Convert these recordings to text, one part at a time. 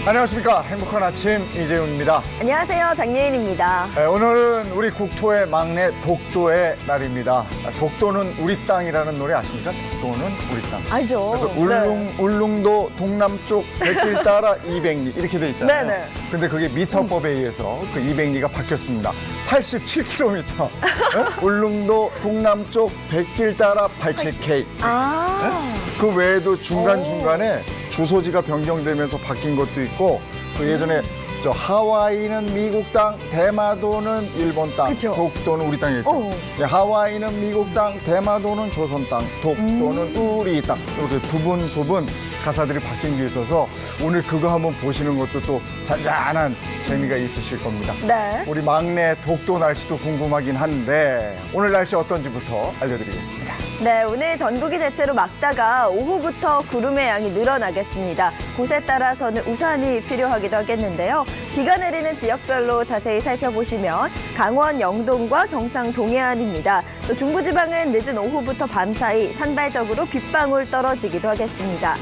안녕하십니까. 행복한 아침 이재훈입니다. 안녕하세요. 장예인입니다. 오늘은 우리 국토의 막내 독도의 날입니다. 독도는 우리 땅이라는 노래 아십니까? 독도는 우리 땅. 알죠. 그래서 울릉도 동남쪽 100길 따라 200리 이렇게 돼 있잖아요. 네네. 근데 그게 미터법에 의해서 그 200리가 바뀌었습니다. 87km. 울릉도 동남쪽 100길 따라 87K. 그 외에도 중간중간에 주소지가 변경되면서 바뀐 것도 있고, 또 예전에 저 하와이는 미국 땅, 대마도는 일본 땅, 그쵸. 독도는 우리 땅이었죠. 하와이는 미국 땅, 대마도는 조선 땅, 독도는 우리 땅. 이렇게 부분 가사들이 바뀐 게 있어서 오늘 그거 한번 보시는 것도 또 잔잔한 재미가 있으실 겁니다. 네. 우리 막내 독도 날씨도 궁금하긴 한데 오늘 날씨 어떤지부터 알려드리겠습니다. 네, 오늘 전국이 대체로 맑다가 오후부터 구름의 양이 늘어나겠습니다. 곳에 따라서는 우산이 필요하기도 하겠는데요. 비가 내리는 지역별로 자세히 살펴보시면 강원 영동과 경상 동해안입니다. 또 중부지방은 늦은 오후부터 밤 사이 산발적으로 빗방울 떨어지기도 하겠습니다.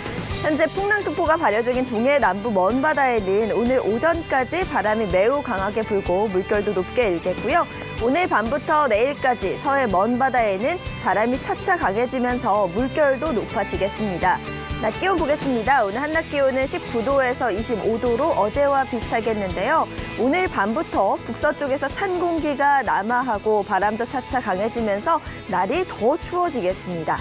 현재 풍랑특보가 발효 중인 동해 남부 먼바다에는 오늘 오전까지 바람이 매우 강하게 불고 물결도 높게 일겠고요. 오늘 밤부터 내일까지 서해 먼바다에는 바람이 차차 강해지면서 물결도 높아지겠습니다. 낮 기온 보겠습니다. 오늘 한낮 기온은 19도에서 25도로 어제와 비슷하겠는데요. 오늘 밤부터 북서쪽에서 찬 공기가 남하하고 바람도 차차 강해지면서 날이 더 추워지겠습니다.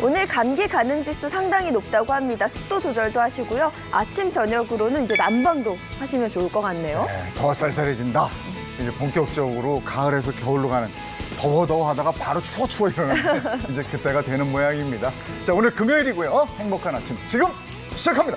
오늘 감기 가능 지수 상당히 높다고 합니다. 습도 조절도 하시고요. 아침 저녁으로는 이제 난방도 하시면 좋을 것 같네요. 네, 더 쌀쌀해진다. 이제 본격적으로 가을에서 겨울로 가는 더워 하다가 바로 추워 이러는 이제 그때가 되는 모양입니다. 자, 오늘 금요일이고요. 행복한 아침 지금 시작합니다.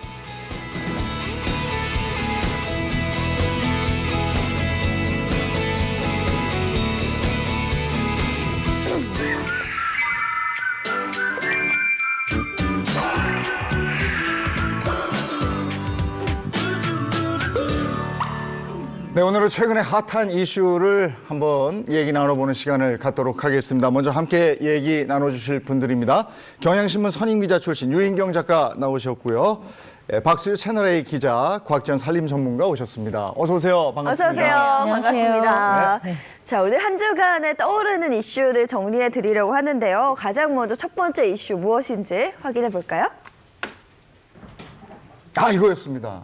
네, 오늘은 최근에 핫한 이슈를 한번 얘기 나눠보는 시간을 갖도록 하겠습니다. 먼저 함께 얘기 나눠주실 분들입니다. 경향신문 선임기자 출신 유인경 작가 나오셨고요. 박수유 채널A 기자, 과학지원 산림 전문가 오셨습니다. 어서 오세요. 반갑습니다. 어서 오세요. 안녕하세요. 반갑습니다. 네. 자, 오늘 한 주간에 떠오르는 이슈를 정리해 드리려고 하는데요. 가장 먼저 첫 번째 이슈 무엇인지 확인해 볼까요? 이거였습니다.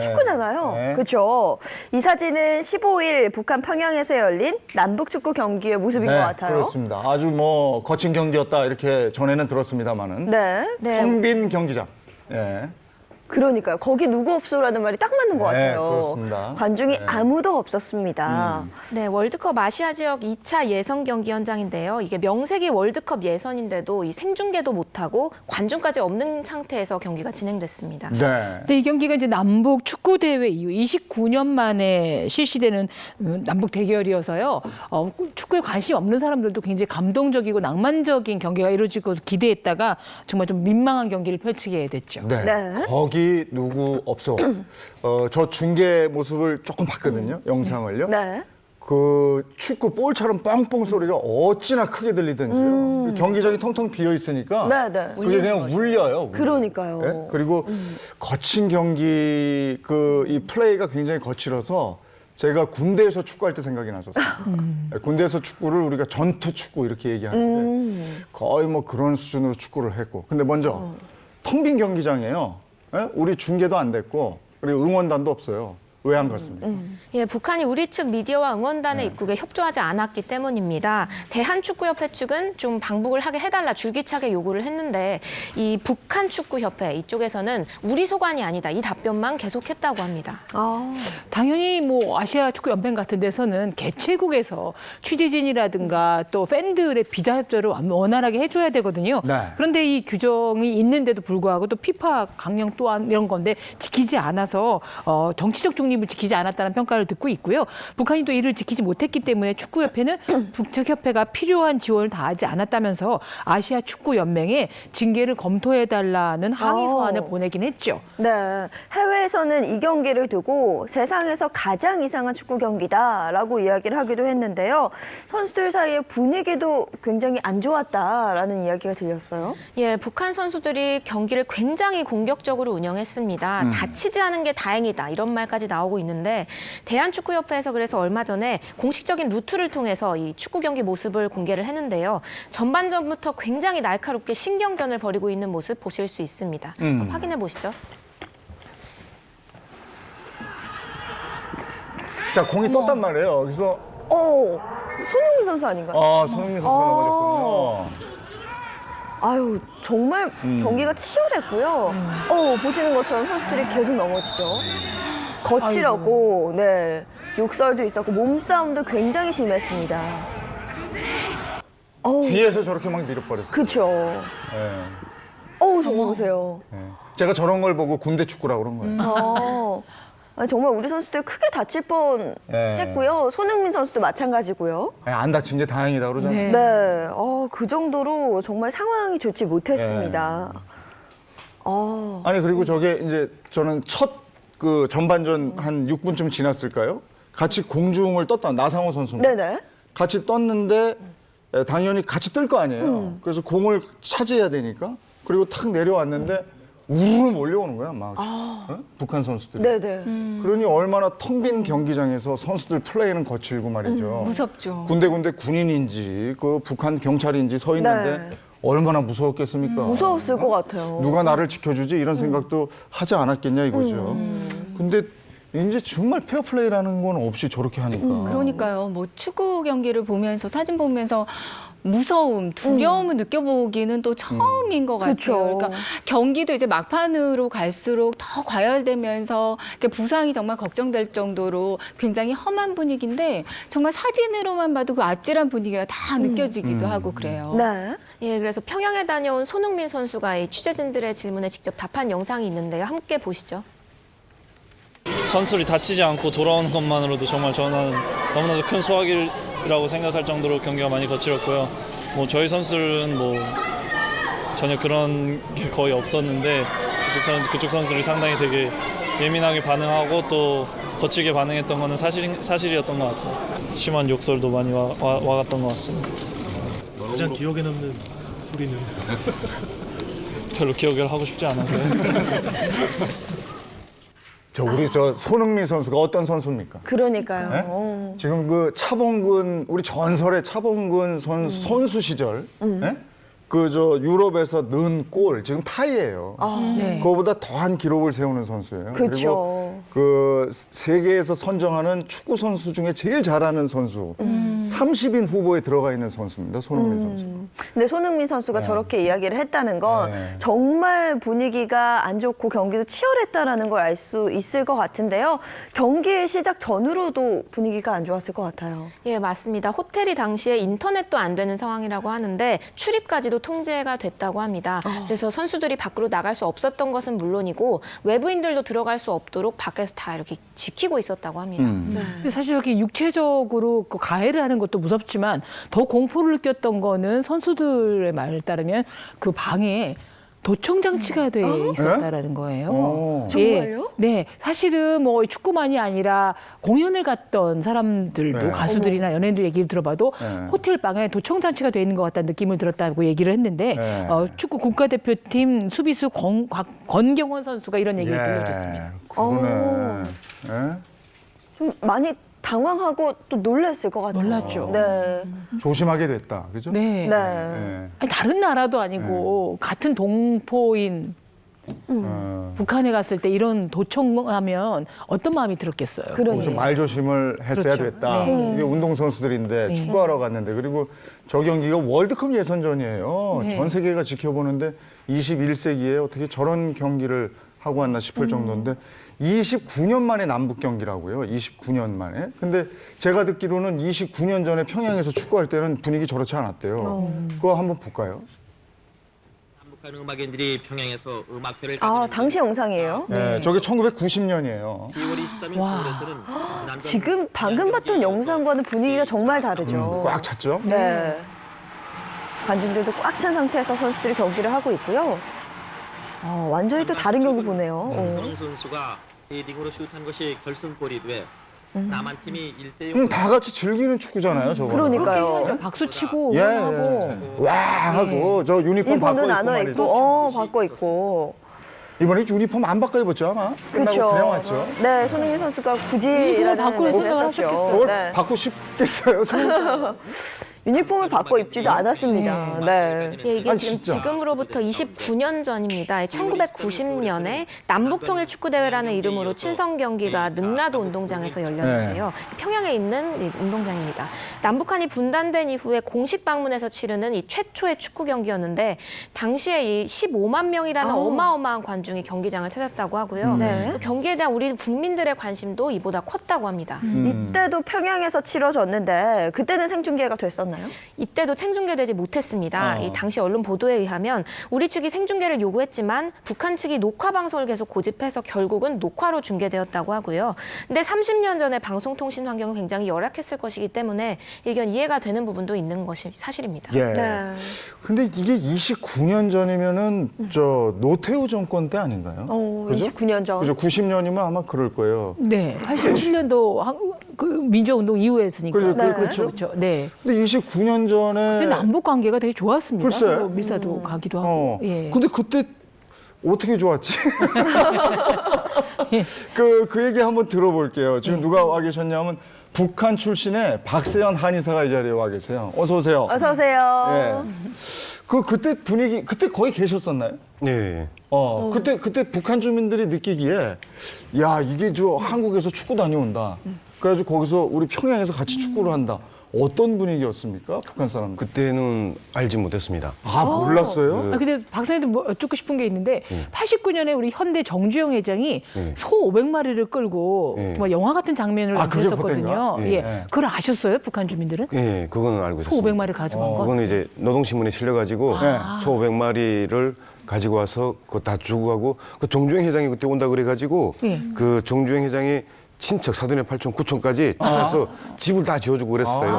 축구잖아요. 네. 그렇죠. 이 사진은 15일 북한 평양에서 열린 남북 축구 경기의 모습인 것 같아요. 그렇습니다. 아주 거친 경기였다 이렇게 전에는 들었습니다만은 네. 텅 빈 경기장. 예. 그러니까요. 거기 누구 없소라는 말이 딱 맞는 것 네, 같아요. 그렇습니다. 관중이 네. 아무도 없었습니다. 네, 월드컵 아시아 지역 2차 예선 경기 현장인데요. 이게 명색이 월드컵 예선인데도 이 생중계도 못하고 관중까지 없는 상태에서 경기가 진행됐습니다. 네. 근데 이 경기가 이제 남북 축구 대회 이후 29년 만에 실시되는 남북 대결이어서요. 축구에 관심 없는 사람들도 굉장히 감동적이고 낭만적인 경기가 이루어질 것을 기대했다가 정말 좀 민망한 경기를 펼치게 됐죠. 네. 네. 거기 누구 없어. 저 중계 모습을 조금 봤거든요. 영상을요. 네. 그 축구 볼처럼 뻥뻥 소리가 어찌나 크게 들리던지요. 경기장이 텅텅 비어 있으니까 네. 그게 그냥 울려요. 그러니까요. 네? 그리고 거친 경기 이 플레이가 굉장히 거칠어서 제가 군대에서 축구할 때 생각이 났었어요. 군대에서 축구를 우리가 전투 축구 이렇게 얘기하는데 거의 그런 수준으로 축구를 했고. 근데 먼저 텅 빈 경기장이에요. 예? 우리 중계도 안 됐고 그리고 응원단도 없어요. 왜 안 갔습니까? 예, 북한이 우리 측 미디어와 응원단의 입국에 협조하지 않았기 때문입니다. 대한축구협회 측은 좀 방북을 하게 해달라 줄기차게 요구를 했는데 이 북한축구협회 이쪽에서는 우리 소관이 아니다. 이 답변만 계속했다고 합니다. 당연히 아시아 축구 연맹 같은 데서는 개최국에서 취재진이라든가 또 팬들의 비자 협조를 원활하게 해줘야 되거든요. 네. 그런데 이 규정이 있는데도 불구하고 또 피파 강령 또한 이런 건데 지키지 않아서 정치적 중립 중립을 지키지 않았다는 평가를 듣고 있고요. 북한이 또 이를 지키지 못했기 때문에 축구협회는 북측 협회가 필요한 지원을 다하지 않았다면서 아시아 축구 연맹에 징계를 검토해달라는 항의 서한을 보내긴 했죠. 네, 해외에서는 이 경기를 두고 세상에서 가장 이상한 축구 경기다라고 이야기를 하기도 했는데요. 선수들 사이의 분위기도 굉장히 안 좋았다라는 이야기가 들렸어요. 예, 북한 선수들이 경기를 굉장히 공격적으로 운영했습니다. 다치지 않은 게 다행이다 이런 말까지 나오고 있는데 대한축구협회에서 그래서 얼마 전에 공식적인 루트를 통해서 이 축구 경기 모습을 공개를 했는데요. 전반전부터 굉장히 날카롭게 신경전을 벌이고 있는 모습 보실 수 있습니다. 확인해 보시죠. 자, 공이 떴단 말이에요. 그래서 손흥민 선수 아닌가요? 손흥민 선수가 넘어졌군요. 아유, 정말 경기가 치열했고요. 보시는 것처럼 선수들이 계속 넘어지죠. 거칠었고, 네, 욕설도 있었고, 몸싸움도 굉장히 심했습니다. 뒤에서 저렇게 막 밀어버렸어요. 그쵸. 예. 정말 보세요. 예. 제가 저런 걸 보고 군대 축구라고 그런 거예요. 아니, 정말 우리 선수들 크게 다칠 뻔 네. 했고요. 손흥민 선수도 마찬가지고요. 안 다친 게 다행이다 그러잖아요. 네. 네, 그 정도로 정말 상황이 좋지 못했습니다. 아니 그리고 저게 이제 저는 첫 그 전반전 한 6분쯤 지났을까요? 같이 공중을 떴다 나상호 선수인가? 네네. 같이 떴는데 당연히 같이 뜰 거 아니에요. 그래서 공을 차지해야 되니까 그리고 탁 내려왔는데 우르르 몰려오는 거야 막 북한 선수들이. 네네. 그러니 얼마나 텅 빈 경기장에서 선수들 플레이는 거칠고 말이죠. 무섭죠. 군데군데 군인인지 그 북한 경찰인지 서 있는데 네. 얼마나 무서웠겠습니까? 무서웠을 것 같아요. 누가 나를 지켜주지 이런 생각도 하지 않았겠냐 이거죠. 근데 이제 정말 페어플레이라는 건 없이 저렇게 하니까. 그러니까요. 뭐 축구 경기를 보면서 사진 보면서 무서움, 두려움을 느껴보기는 또 처음인 것 같아요. 그쵸. 그러니까 경기도 이제 막판으로 갈수록 더 과열되면서 부상이 정말 걱정될 정도로 굉장히 험한 분위기인데 정말 사진으로만 봐도 그 아찔한 분위기가 다 느껴지기도 하고 그래요. 네. 예, 그래서 평양에 다녀온 손흥민 선수가 이 취재진들의 질문에 직접 답한 영상이 있는데요. 함께 보시죠. 선수들이 다치지 않고 돌아오는 것만으로도 정말 저는 너무나도 큰 수확이라고 생각할 정도로 경기가 많이 거칠었고요. 뭐 저희 선수들은 뭐 전혀 그런 게 거의 없었는데 그쪽 선수들이 상당히 되게 예민하게 반응하고 또 거칠게 반응했던 거는 사실이었던 것 같아요. 심한 욕설도 많이 와갔던 것 같습니다. 가장 기억에 남는 소리는? 별로 기억을 하고 싶지 않아서요. 우리 손흥민 선수가 어떤 선수입니까? 그러니까요. 지금 그 차범근 우리 전설의 차범근 선수 시절 유럽에서 넣은 골 지금 타이예요. 네. 그거보다 더한 기록을 세우는 선수예요. 그쵸. 그리고 그 세계에서 선정하는 축구 선수 중에 제일 잘하는 선수 30인 후보에 들어가 있는 선수입니다. 손흥민 선수. 근데 손흥민 선수가 저렇게 이야기를 했다는 건 정말 분위기가 안 좋고 경기도 치열했다라는 걸 알 수 있을 것 같은데요. 경기 시작 전으로도 분위기가 안 좋았을 것 같아요. 예, 맞습니다. 호텔이 당시에 인터넷도 안 되는 상황이라고 하는데 출입까지도 통제가 됐다고 합니다. 그래서 선수들이 밖으로 나갈 수 없었던 것은 물론이고 외부인들도 들어갈 수 없도록 밖에서 다 이렇게 지키고 있었다고 합니다. 근데 사실 이렇게 육체적으로 그 가해를 하는 것도 무섭지만 더 공포를 느꼈던 거는 선수들의 말에 따르면 그 방에 도청 장치가 돼 있었다라는 거예요. 정말요? 네, 사실은 뭐 축구만이 아니라 공연을 갔던 사람들도 네. 가수들이나 연예인들 얘기를 들어봐도 호텔 방에 도청 장치가 돼 있는 것 같다는 느낌을 들었다고 얘기를 했는데 네. 축구 국가대표팀 수비수 권경원 선수가 이런 얘기를 들려줬습니다. 그러네. 예? 좀 많이 당황하고 또 놀랐을 것 같아요. 놀랐죠. 네. 조심하게 됐다. 그죠? 네. 네. 예. 아니, 다른 나라도 아니고 같은 동포인 북한에 갔을 때 이런 도청하면 어떤 마음이 들었겠어요. 거기서 말 조심을 했어야 그렇죠. 됐다. 네. 이게 운동선수들인데 축구하러 갔는데 그리고 저 경기가 월드컵 예선전이에요. 네. 전 세계가 지켜보는데 21세기에 어떻게 저런 경기를 하고 왔나 싶을 정도인데 29년 만에 남북 경기라고요. 29년 만에. 근데 제가 듣기로는 29년 전에 평양에서 축구할 때는 분위기 저렇지 않았대요. 그거 한번 볼까요? 북한 음악인들이 평양에서 음악회를 당시 영상이에요. 네, 저게 1990년이에요. 10월 23일 와. 서울에서는 지난번 지금 방금 봤던 영상과는 분위기가 정말 다르죠. 꽉 찼죠? 네. 관중들도 꽉 찬 상태에서 선수들이 경기를 하고 있고요. 완전히 또 다른 경기 보네요. 손흥 선수가 헤딩으로 슛한 것이 결승골이 돼 남한 팀이 1대0 다 같이 즐기는 축구잖아요, 저거. 그러니까요. 박수 치고 예, 응원하고. 와 하고 저 유니폼 바꿔 일본도 입고 나눠 말이죠. 입고, 바꿔 입고. 이번에 유니폼 안 바꿔 입었죠 아마? 끝나고 그렇죠. 그냥 왔죠. 네, 손흥민 선수가 굳이 유니폼을 바꿀 얘기를 생각을 했었죠. 하셨겠어요. 그걸 네. 바꾸고 싶겠어요, 손흥민. 유니폼을 바꿔 입지도 않았습니다. 네. 예, 이게 아니, 지금 진짜. 지금으로부터 29년 전입니다. 1990년에 남북통일축구대회라는 이름으로 친선 경기가 능라도 운동장에서 열렸는데요. 평양에 있는 이 운동장입니다. 남북한이 분단된 이후에 공식 방문해서 치르는 이 최초의 축구 경기였는데 당시에 이 15만 명이라는 어마어마한 관중이 경기장을 찾았다고 하고요. 네. 또 경기에 대한 우리 국민들의 관심도 이보다 컸다고 합니다. 이때도 평양에서 치러졌는데 그때는 생중계가 됐었나요? 이때도 생중계되지 못했습니다. 이 당시 언론 보도에 의하면 우리 측이 생중계를 요구했지만 북한 측이 녹화 방송을 계속 고집해서 결국은 녹화로 중계되었다고 하고요. 근데 30년 전에 방송통신 환경은 굉장히 열악했을 것이기 때문에 일견 이해가 되는 부분도 있는 것이 사실입니다. 예. 네. 근데 이게 29년 전이면은 저 노태우 정권 때 아닌가요? 그죠? 29년 전. 그죠? 90년이면 아마 그럴 거예요. 네, 87년도 그 민주운동 이후에 했으니까. 그죠, 네. 그렇죠. 네. 근데 29년 전에 근데 남북 관계가 되게 좋았습니다. 글쎄. 서로 밀사도 가기도 하고. 예. 근데 그때 어떻게 좋았지? 그 얘기 한번 들어볼게요. 지금 누가 와 계셨냐면 북한 출신의 박세현 한의사가 이 자리에 와 계세요. 어서 오세요. 어서 오세요. 예. 그때 분위기 그때 거기 계셨었나요? 네. 그때 북한 주민들이 느끼기에 야, 이게 저 한국에서 축구 다녀온다. 그래가지고 거기서 우리 평양에서 같이 축구를 한다. 어떤 분위기였습니까? 북한 사람들. 그때는 알지 못했습니다. 몰랐어요? 근데 박사님도 뭐 여쭙고 싶은 게 있는데 89년에 우리 현대 정주영 회장이 네. 소 500마리를 끌고 네. 정말 영화 같은 장면을 그게 만들었거든요. 그때인가? 예. 그걸 아셨어요? 북한 주민들은? 예, 그거는 알고 소 있었습니다. 500마리 가져간 건? 그거는 이제 노동신문에 실려가지고 네. 소 500마리를 가지고 와서 그거 다 주고 가고 그 정주영 회장이 그때 온다 그래가지고 예. 그 정주영 회장이 친척 사돈의 8촌 9촌까지 찾아서 집을 다 지어주고 그랬어요.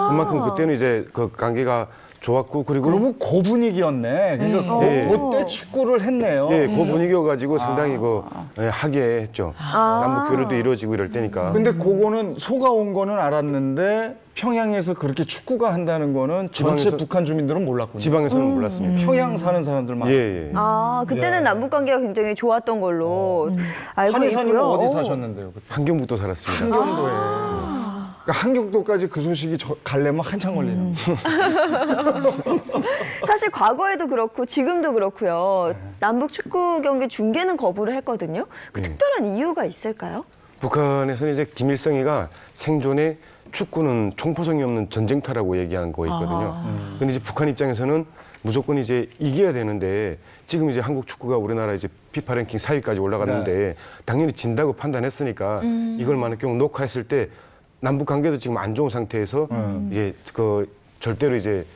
그만큼 그때는 이제 그 관계가 좋았고 그리고 그러면 그 분위기였네. 그러니까 네. 그때 축구를 했네요. 예, 그 분위기여가지고 상당히 하게 했죠. 남북 교류도 이루어지고 이럴 때니까. 근데 그거는 소가 온 거는 알았는데 평양에서 그렇게 축구가 한다는 거는 전체 지방에서- 북한 주민들은 몰랐군요. 지방에서는 몰랐습니다. 평양 사는 사람들만. 예. 그때는 예. 남북 관계가 굉장히 좋았던 걸로 알고 한의사님은 있고요. 어디 사셨는데요? 그때? 한경북도 살았습니다. 한경도에. 그러니까 한경도까지 그 소식이 가려면 한참 걸리는. 사실 과거에도 그렇고 지금도 그렇고요. 남북 축구 경기 중계는 거부를 했거든요. 그 특별한 이유가 있을까요? 북한에서는 이제 김일성이가 생존에 축구는 총포성이 없는 전쟁터라고 얘기한 거 있거든요. 근데 이제 북한 입장에서는 무조건 이제 이겨야 되는데 지금 이제 한국 축구가 우리나라 이제 피파 랭킹 4위까지 올라갔는데 당연히 진다고 판단했으니까 이걸 만약 경우 녹화했을 때 남북 관계도 지금 안 좋은 상태에서 이게 그 절대로 이제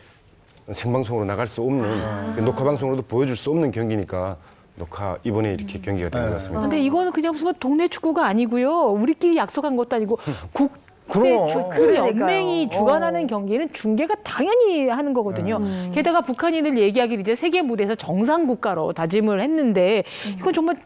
생방송으로 나갈 수 없는 녹화 방송으로도 보여줄 수 없는 경기니까 녹화 이번에 이렇게 경기가 된 것 같습니다. 근데 이거는 그냥 무슨 동네 축구가 아니고요. 우리끼리 약속한 것도 아니고 국제 그럼. 축구 그러니까요. 연맹이 주관하는 경기는 중계가 당연히 하는 거거든요. 게다가 북한인들 얘기하기를 이제 세계 무대에서 정상 국가로 다짐을 했는데 이건 정말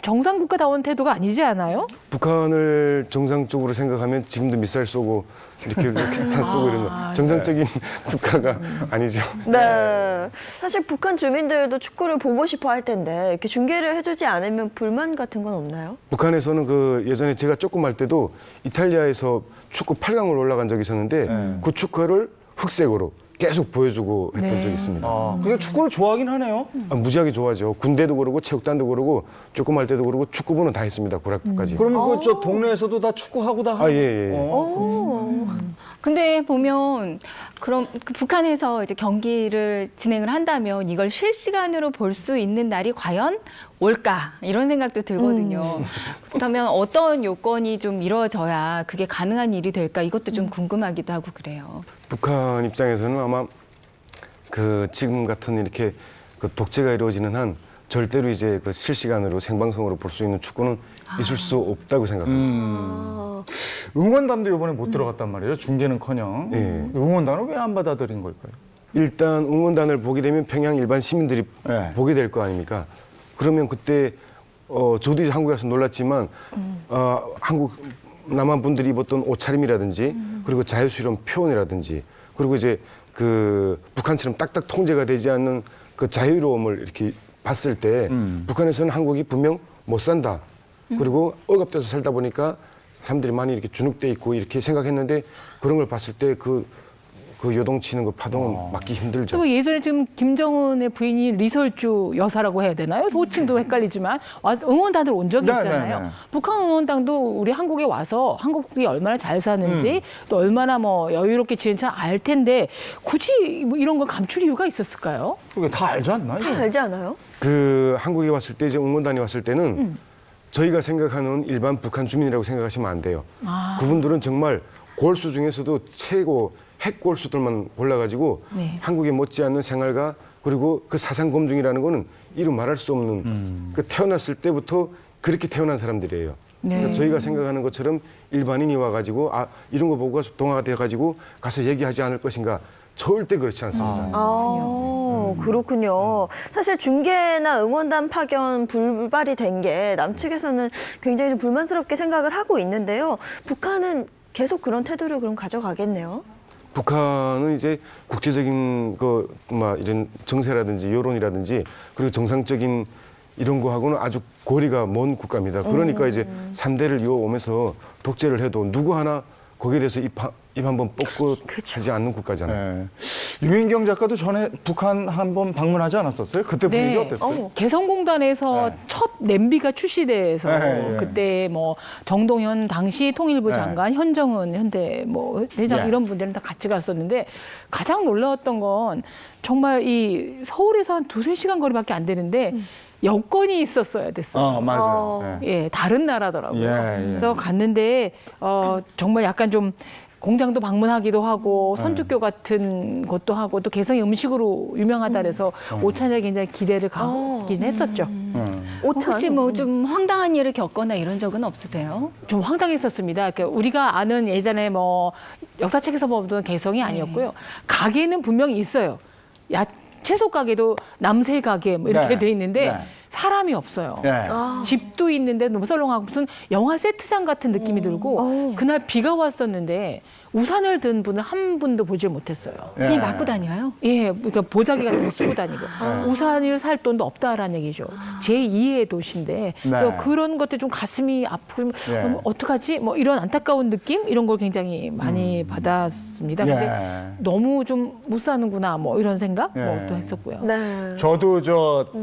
정상 국가다운 태도가 아니지 않아요? 북한을 정상적으로 생각하면 지금도 미사일 쏘고 이렇게 로켓탄 쏘고 이런 거 정상적인 국가가 아니죠. 네. 사실 북한 주민들도 축구를 보고 싶어 할 텐데 이렇게 중계를 해주지 않으면 불만 같은 건 없나요? 북한에서는 그 예전에 제가 조금 할 때도 이탈리아에서 축구 8강으로 올라간 적이 있었는데 그 축구를 흑색으로 계속 보여주고 했던 적이 있습니다. 근데 축구를 좋아하긴 하네요. 무지하게 좋아하죠. 군대도 그러고 체육단도 그러고 조금 할 때도 그러고 축구부는 다 했습니다. 고락부까지. 그러면 그 저 동네에서도 다 축구하고 다 하고. 예. 근데 보면 그럼 그 북한에서 이제 경기를 진행을 한다면 이걸 실시간으로 볼 수 있는 날이 과연 올까 이런 생각도 들거든요. 그렇다면 어떤 요건이 좀 이루어져야 그게 가능한 일이 될까 이것도 좀 궁금하기도 하고 그래요. 북한 입장에서는 아마 그 지금 같은 이렇게 그 독재가 이루어지는 한 절대로 이제 그 실시간으로 생방송으로 볼 수 있는 축구는 있을 수 없다고 생각합니다. 응원단도 이번에 못 들어갔단 말이에요. 중계는커녕. 예. 응원단은 왜 안 받아들인 걸까요? 일단 응원단을 보게 되면 평양 일반 시민들이 네. 보게 될 거 아닙니까? 그러면 그때 저도 이제 한국에 와서 놀랐지만 한국 남한 분들이 입었던 옷차림이라든지 그리고 자유스러운 표현이라든지 그리고 이제 그 북한처럼 딱딱 통제가 되지 않는 그 자유로움을 이렇게 봤을 때 북한에서는 한국이 분명 못 산다. 그리고 억압돼서 살다 보니까 사람들이 많이 이렇게 주눅돼 있고 이렇게 생각했는데 그런 걸 봤을 때 그 요동치는 그 파동은 막기 힘들죠. 또 예전에 지금 김정은의 부인이 리설주 여사라고 해야 되나요? 호칭도 헷갈리지만 응원단을 온 적이 네, 있잖아요. 네, 네. 북한 응원단도 우리 한국에 와서 한국이 얼마나 잘 사는지 또 얼마나 뭐 여유롭게 지내는지 알 텐데 굳이 뭐 이런 걸 감출 이유가 있었을까요? 그게 다 알지 않나? 다 알지 않아요? 그 한국에 왔을 때 이제 응원단이 왔을 때는 저희가 생각하는 일반 북한 주민이라고 생각하시면 안 돼요. 그분들은 정말 골수 중에서도 최고 핵골수들만 골라가지고 네. 한국에 못지않는 생활과 그리고 그 사상 검증이라는 거는 이루 말할 수 없는 그 태어났을 때부터 그렇게 태어난 사람들이에요. 네. 그러니까 저희가 생각하는 것처럼 일반인이 와가지고 이런 거 보고 가서 동화가 돼가지고 가서 얘기하지 않을 것인가 절대 그렇지 않습니다. 그렇군요. 사실 중계나 응원단 파견 불발이 된 게 남측에서는 굉장히 좀 불만스럽게 생각을 하고 있는데요. 북한은 계속 그런 태도를 그럼 가져가겠네요. 북한은 이제 국제적인 이런 정세라든지 여론이라든지 그리고 정상적인 이런 거하고는 아주 거리가 먼 국가입니다. 그러니까 이제 3대를 이어오면서 독재를 해도 누구 하나 거기에 대해서 입 한번 뻗고 하지 않는 국가잖아요. 네. 유인경 작가도 전에 북한 한번 방문하지 않았었어요? 그때 분위기 어땠어요? 개성공단에서 네. 첫 냄비가 출시돼서 네, 네. 그때 뭐 정동현 당시 통일부 네. 장관, 현정은 현대 뭐 대장 네. 이런 분들은 다 같이 갔었는데 가장 놀라웠던 건 정말 이 서울에서 한 2-3시간 거리밖에 안 되는데 여권이 있었어야 됐어요. 맞아요. 네. 예, 다른 나라더라고요. 예, 예. 그래서 갔는데 정말 약간 좀 공장도 방문하기도 하고 선주교 같은 것도 하고 또 개성이 음식으로 유명하다 그래서 오찬에 굉장히 기대를 갖긴 했었죠. 오찬. 혹시 뭐 좀 황당한 일을 겪거나 이런 적은 없으세요? 좀 황당했었습니다. 그러니까 우리가 아는 예전에 뭐 역사책에서 보던 개성이 아니었고요. 가게는 분명히 있어요. 채소 가게도 남새 가게 뭐 이렇게 네. 돼 있는데 네. 사람이 없어요. 네. 집도 있는데 너무 썰렁하고 무슨 영화 세트장 같은 느낌이 들고 그날 비가 왔었는데 우산을 든 분을 한 분도 보질 못했어요. 그냥 예. 맞고 다녀요? 예, 그러니까 보자기 같은 거 쓰고 다니고 우산을 살 돈도 없다라는 얘기죠. 제2의 도시인데 네. 그런 것들 좀 가슴이 아프고 예. 어떡하지? 뭐 이런 안타까운 느낌 이런 걸 굉장히 많이 받았습니다. 근데 예. 너무 좀 못 사는구나 뭐 이런 생각 예. 뭐 또 했었고요. 네. 저도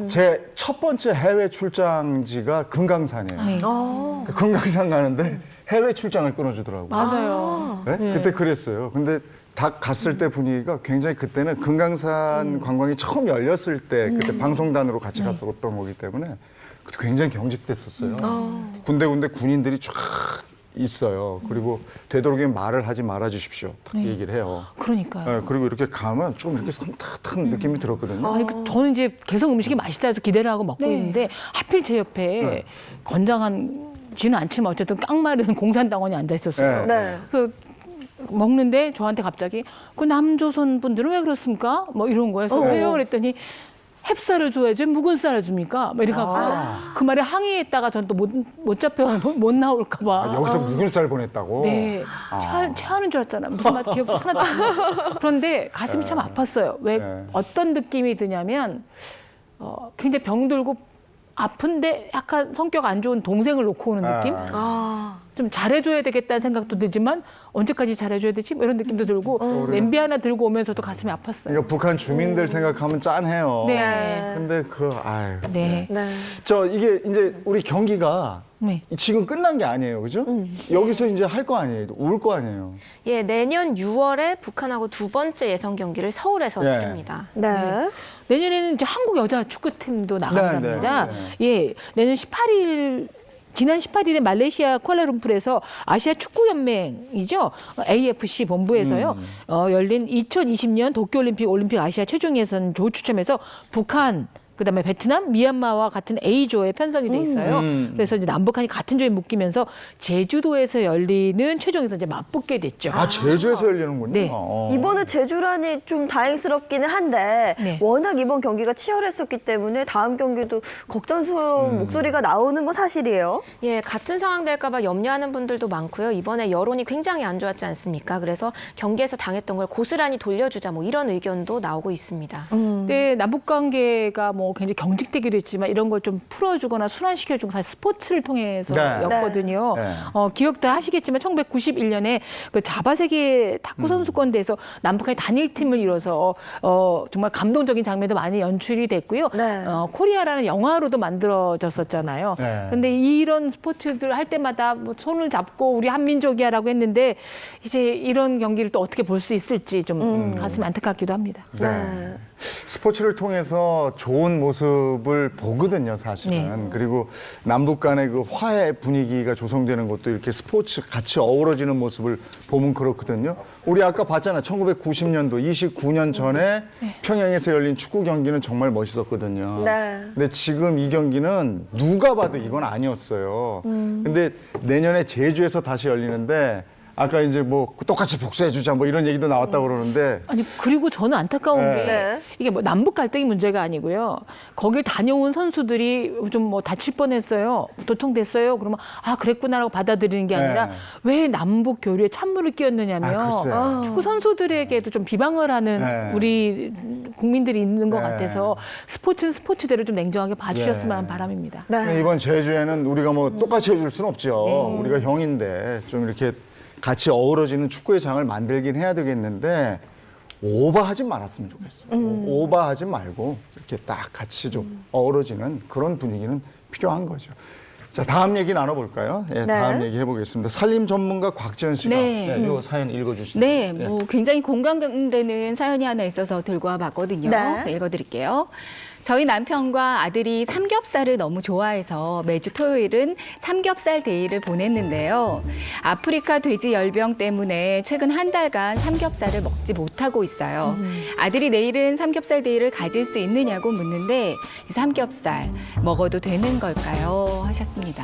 제 첫 번째 해외 출장지가 금강산이에요. 네. 금강산 가는데 해외 출장을 끊어주더라고요. 맞아요. 네? 네. 그때 그랬어요. 근데 딱 갔을 때 분위기가 굉장히 그때는 금강산 관광이 처음 열렸을 때 그때 방송단으로 같이 갔었던 거기 때문에 그때 굉장히 경직됐었어요. 군데군데 군인들이 쫙 있어요. 그리고 되도록이면 말을 하지 말아 주십시오. 딱 얘기를 해요. 그러니까요. 네, 그리고 이렇게 가면 좀 이렇게 섬뜩한 느낌이 들었거든요. 아니, 저는 이제 개성 음식이 맛있다 해서 기대를 하고 먹고 있는데 하필 제 옆에 건장한지는 않지만 어쨌든 깡마른 공산당원이 앉아 있었어요. 네. 그 먹는데 저한테 갑자기 그 남조선 분들은 왜 그렇습니까? 뭐 이런 거에서 왜요? 그랬더니 햅쌀을 줘야지 묵은 쌀을 줍니까? 막 이렇게 하고 그 말에 항의했다가 전 또 못 잡혀 못 나올까 봐. 여기서 묵은 쌀 보냈다고? 네, 체하는 줄 알았잖아. 무슨 맛 기억 하나도 안 나고. 그런데 가슴이 참 아팠어요. 왜 어떤 느낌이 드냐면 굉장히 병들고 아픈데 약간 성격 안 좋은 동생을 놓고 오는 느낌? 좀 잘해줘야 되겠다는 생각도 들지만 언제까지 잘해줘야 되지? 뭐 이런 느낌도 들고 냄비 하나 들고 오면서도 가슴이 아팠어요. 그러니까 북한 주민들 생각하면 짠해요. 네. 근데 아유. 네. 네. 이게 이제 우리 경기가 네. 지금 끝난 게 아니에요, 그죠? 여기서 이제 할 거 아니에요, 올 거 아니에요. 예, 내년 6월에 북한하고 두 번째 예선 경기를 서울에서 예. 치릅니다. 네. 내년에는 이제 한국 여자 축구팀도 나간답니다. 네, 예, 내년 18일 지난 18일에 말레이시아 쿠알라룸푸르에서 아시아 축구 연맹이죠. AFC 본부에서요. 열린 2020년 도쿄올림픽 올림픽 아시아 최종 예선 조 추첨에서 북한 그다음에 베트남, 미얀마와 같은 A조에 편성이 돼 있어요. 그래서 이제 남북한이 같은 조에 묶이면서 제주도에서 열리는 최종에서 이제 맞붙게 됐죠. 아, 제주에서 열리는군요. 네. 이번에 제주라니 좀 다행스럽기는 한데 네. 워낙 이번 경기가 치열했었기 때문에 다음 경기도 걱정스러운 목소리가 나오는 건 사실이에요. 예, 같은 상황 될까 봐 염려하는 분들도 많고요. 이번에 여론이 굉장히 안 좋았지 않습니까? 그래서 경기에서 당했던 걸 고스란히 돌려주자 뭐 이런 의견도 나오고 있습니다. 네, 남북 관계가 뭐 굉장히 경직되기도 했지만 이런 걸 좀 풀어주거나 순환시켜주고 사실 스포츠를 통해서였거든요. 네. 기억도 하시겠지만 1991년에 그 자바세계 탁구 선수권대회에서 남북한이 단일팀을 이뤄서 정말 감동적인 장면도 많이 연출이 됐고요. 네. 코리아라는 영화로도 만들어졌었잖아요. 네. 근데 이런 스포츠들 할 때마다 뭐 손을 잡고 우리 한민족이야라고 했는데 이제 이런 경기를 또 어떻게 볼 수 있을지 좀 가슴이 안타깝기도 합니다. 네. 스포츠를 통해서 좋은 모습을 보거든요, 사실은. 네. 그리고 남북 간의 그 화해 분위기가 조성되는 것도 이렇게 스포츠 같이 어우러지는 모습을 보면 그렇거든요. 우리 아까 봤잖아요. 1990년도 29년 전에 평양에서 열린 축구 경기는 정말 멋있었거든요. 네. 근데 지금 이 경기는 누가 봐도 이건 아니었어요. 근데 내년에 제주에서 다시 열리는데 아까 이제 뭐 똑같이 복수해주자 뭐 이런 얘기도 나왔다고 그러는데 아니 그리고 저는 안타까운 네. 게 네. 이게 뭐 남북 갈등이 문제가 아니고요. 거길 다녀온 선수들이 좀 뭐 다칠 뻔했어요, 도청됐어요. 그러면 아 그랬구나라고 받아들이는 게 아니라 네. 왜 남북 교류에 찬물을 끼얹느냐면 아, 글쎄요. 축구 선수들에게도 좀 비방을 하는 네. 우리 국민들이 있는 것 네. 같아서 스포츠는 스포츠대로 좀 냉정하게 봐주셨으면 하는 네. 바람입니다. 근데 이번 제주에는 우리가 뭐 똑같이 해줄 수는 없죠. 우리가 형인데 좀 이렇게 같이 어우러지는 축구의 장을 만들긴 해야 되겠는데 오버하지 말았으면 좋겠어요. 오버하지 말고 이렇게 딱 같이 좀 어우러지는 그런 분위기는 필요한 거죠. 자, 다음 얘기 나눠볼까요? 예, 다음 얘기 해보겠습니다. 살림 전문가 곽지연 씨가 네. 이 사연 읽어주시죠. 네, 뭐 굉장히 공감되는 사연이 하나 있어서 들고 와봤거든요. 네. 네, 읽어드릴게요. 저희 남편과 아들이 삼겹살을 너무 좋아해서 매주 토요일은 삼겹살 데이를 보냈는데요. 아프리카 돼지 열병 때문에 최근 한 달간 삼겹살을 먹지 못하고 있어요. 아들이 내일은 삼겹살 데이를 가질 수 있느냐고 묻는데 이 삼겹살 먹어도 되는 걸까요? 하셨습니다.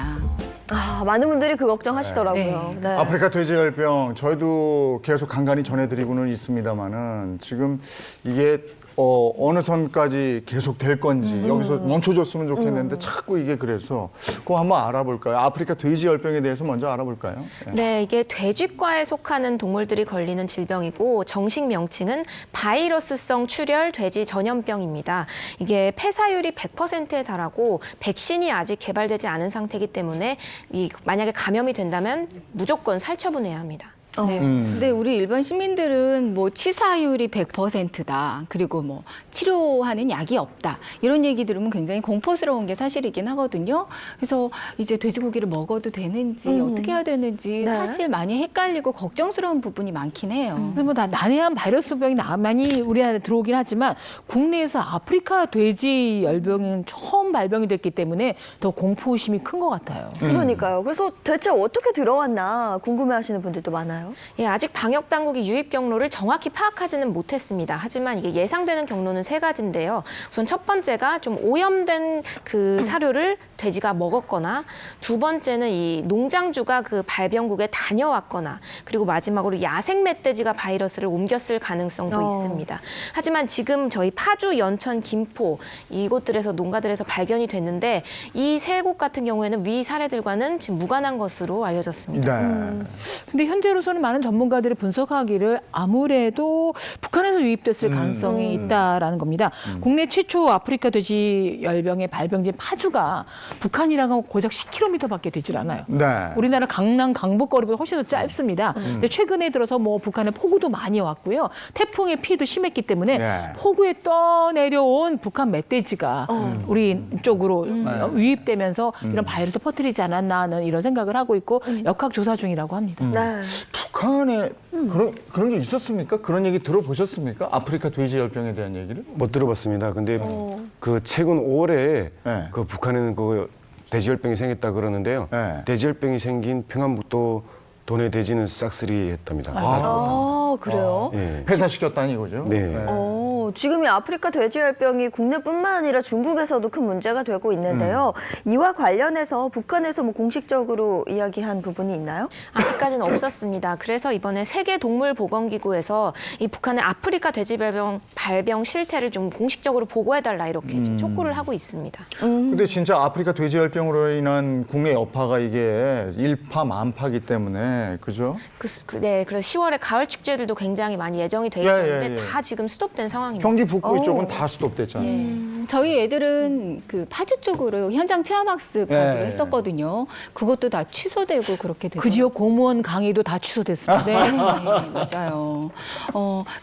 아, 많은 분들이 그 걱정하시더라고요. 네. 아프리카 돼지열병 저희도 계속 간간히 전해드리고는 있습니다만은 지금 이게 어느 선까지 계속 될 건지 여기서 멈춰줬으면 좋겠는데 자꾸 이게 그래서 그거 한번 알아볼까요? 아프리카 돼지열병에 대해서 먼저 알아볼까요? 네. 네, 이게 돼지과에 속하는 동물들이 걸리는 질병이고 정식 명칭은 바이러스성 출혈 돼지 전염병입니다. 이게 폐사율이 100%에 달하고 백신이 아직 개발되지 않은 상태이기 때문에 만약에 감염이 된다면 무조건 살처분해야 합니다. 네. 근데 우리 일반 시민들은 뭐 치사율이 100%다. 그리고 뭐 치료하는 약이 없다. 이런 얘기 들으면 굉장히 공포스러운 게 사실이긴 하거든요. 그래서 이제 돼지고기를 먹어도 되는지 어떻게 해야 되는지 네. 사실 많이 헷갈리고 걱정스러운 부분이 많긴 해요. 근데 뭐 난해한 바이러스병이 많이 우리나라에 들어오긴 하지만 국내에서 아프리카 돼지 열병은 처음 발병이 됐기 때문에 더 공포심이 큰 것 같아요. 그러니까요. 그래서 대체 어떻게 들어왔나 궁금해하시는 분들도 많아요. 예, 아직 방역 당국이 유입 경로를 정확히 파악하지는 못했습니다. 하지만 이게 예상되는 경로는 세 가지인데요. 우선 첫 번째가 좀 오염된 그 사료를 돼지가 먹었거나, 두 번째는 이 농장주가 그 발병국에 다녀왔거나, 그리고 마지막으로 야생 멧돼지가 바이러스를 옮겼을 가능성도 있습니다. 하지만 지금 저희 파주, 연천, 김포 이곳들에서 농가들에서 발견이 됐는데 이 세 곳 같은 경우에는 위 사례들과는 지금 무관한 것으로 알려졌습니다. 네. 근데 현재로서는 많은 전문가들이 분석하기를 아무래도 북한에서 유입됐을 가능성이 있다라는 겁니다. 국내 최초 아프리카 돼지 열병의 발병지인 파주가 북한이랑은 고작 10km밖에 되질 않아요. 네. 우리나라 강남 강북거리보다 훨씬 더 짧습니다. 근데 최근에 들어서 뭐 북한에 폭우도 많이 왔고요. 태풍의 피해도 심했기 때문에 네. 폭우에 떠내려온 북한 멧돼지가 우리 쪽으로 유입되면서 이런 바이러스 퍼뜨리지 않았나 하는 이런 생각을 하고 있고 역학조사 중이라고 합니다. 네. 북한에 그런 게 있었습니까? 그런 얘기 들어보셨습니까? 아프리카 돼지열병에 대한 얘기를? 못 들어봤습니다. 근데 그 최근 5월에 네. 그 북한에는 그 돼지열병이 생겼다 그러는데요. 네. 돼지열병이 생긴 평안북도 도내 돼지는 싹쓸이했답니다. 아, 그래요? 예. 폐사시켰다는 이거죠. 네. 지금 이 아프리카 돼지열병이 국내뿐만 아니라 중국에서도 큰 문제가 되고 있는데요. 이와 관련해서 북한에서 뭐 공식적으로 이야기한 부분이 있나요? 아직까지는 없었습니다. 그래서 이번에 세계동물보건기구에서 이 북한의 아프리카 돼지발병 실태를 좀 공식적으로 보고해달라 이렇게 지금 촉구를 하고 있습니다. 근데 진짜 아프리카 돼지열병으로 인한 국내 여파가 이게 일파만파기 때문에 그죠? 네, 그래서 10월에 가을 축제들도 굉장히 많이 예정이 돼 예, 있었는데 예, 예. 다 지금 스톱된 상황입니다. 경기 북부 이쪽은 다 스톱됐잖아요. 저희 애들은 그 파주 쪽으로 현장 체험학습 가기로 예. 했었거든요. 그것도 다 취소되고 그렇게 되고. 그 지역 공무원 강의도 다 취소됐습니다. 네, 맞아요.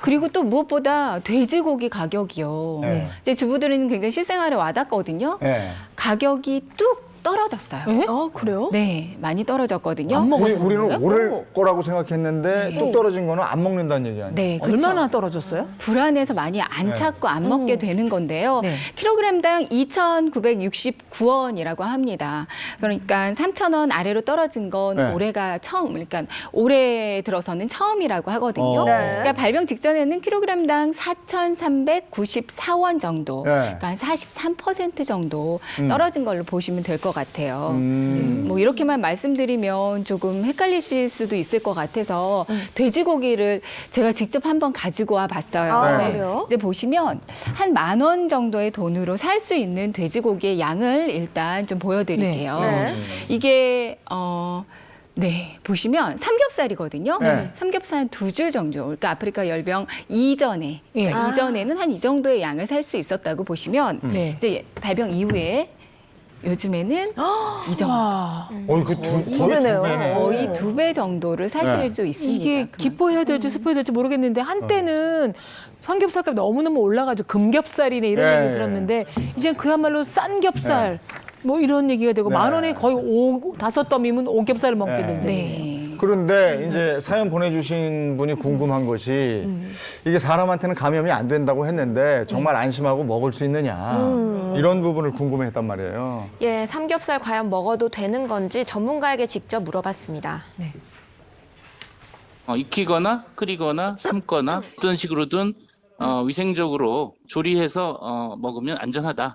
그리고 또 무엇보다 돼지고기 가격이요. 네. 이제 주부들은 굉장히 실생활에 와닿거든요. 예. 가격이 뚝 떨어졌어요. 그래요? 네, 많이 떨어졌거든요. 안 먹어서 우리는 그런 거예요? 오를 거라고 생각했는데 네. 뚝 떨어진 거는 안 먹는다는 얘기 아니에요? 네, 그렇죠. 얼마나 떨어졌어요? 불안해서 많이 안 찾고 안 먹게 되는 건데요. 네. 킬로그램당 2,969원이라고 합니다. 그러니까 3,000원 아래로 떨어진 건 네. 올해가 처음, 그러니까 올해 들어서는 처음이라고 하거든요. 네. 그러니까 발병 직전에는 킬로그램당 4,394원 정도, 네. 그러니까 한 43% 정도 떨어진 걸로 보시면 될 것 같아요. 뭐 이렇게만 말씀드리면 조금 헷갈리실 수도 있을 것 같아서 돼지고기를 제가 직접 한번 가지고 와 봤어요. 아, 네. 그래요? 이제 보시면 한 10,000원 정도의 돈으로 살 수 있는 돼지고기의 양을 일단 좀 보여드릴게요. 네. 이게 네, 보시면 삼겹살이거든요. 네. 삼겹살 한 2줄 정도. 그러니까 아프리카 열병 이전에, 그러니까 아. 이전에는 한 이 정도의 양을 살 수 있었다고 보시면 네. 이제 발병 이후에 요즘에는 이 정도. 와, 거의 두 이거네요. 배네. 거의 2배 정도를 사실 네. 수 있습니다. 이게 그만큼. 기뻐해야 될지 슬퍼해야 될지 모르겠는데 한때는 삼겹살값이 너무너무 올라가지고 금겹살이네 이런 예, 얘기 예. 들었는데 이제 그야말로 싼겹살 뭐 이런 얘기가 되고 네. 10,000원에 거의 5-5덤이면 오겹살을 먹게 네. 되는 네. 그런데 이제 사연 보내주신 분이 궁금한 것이 이게 사람한테는 감염이 안 된다고 했는데 정말 안심하고 먹을 수 있느냐 이런 부분을 궁금해했단 말이에요. 예, 삼겹살 과연 먹어도 되는 건지 전문가에게 직접 물어봤습니다. 익히거나 끓이거나 삶거나 어떤 식으로든 위생적으로 조리해서 먹으면 안전하다.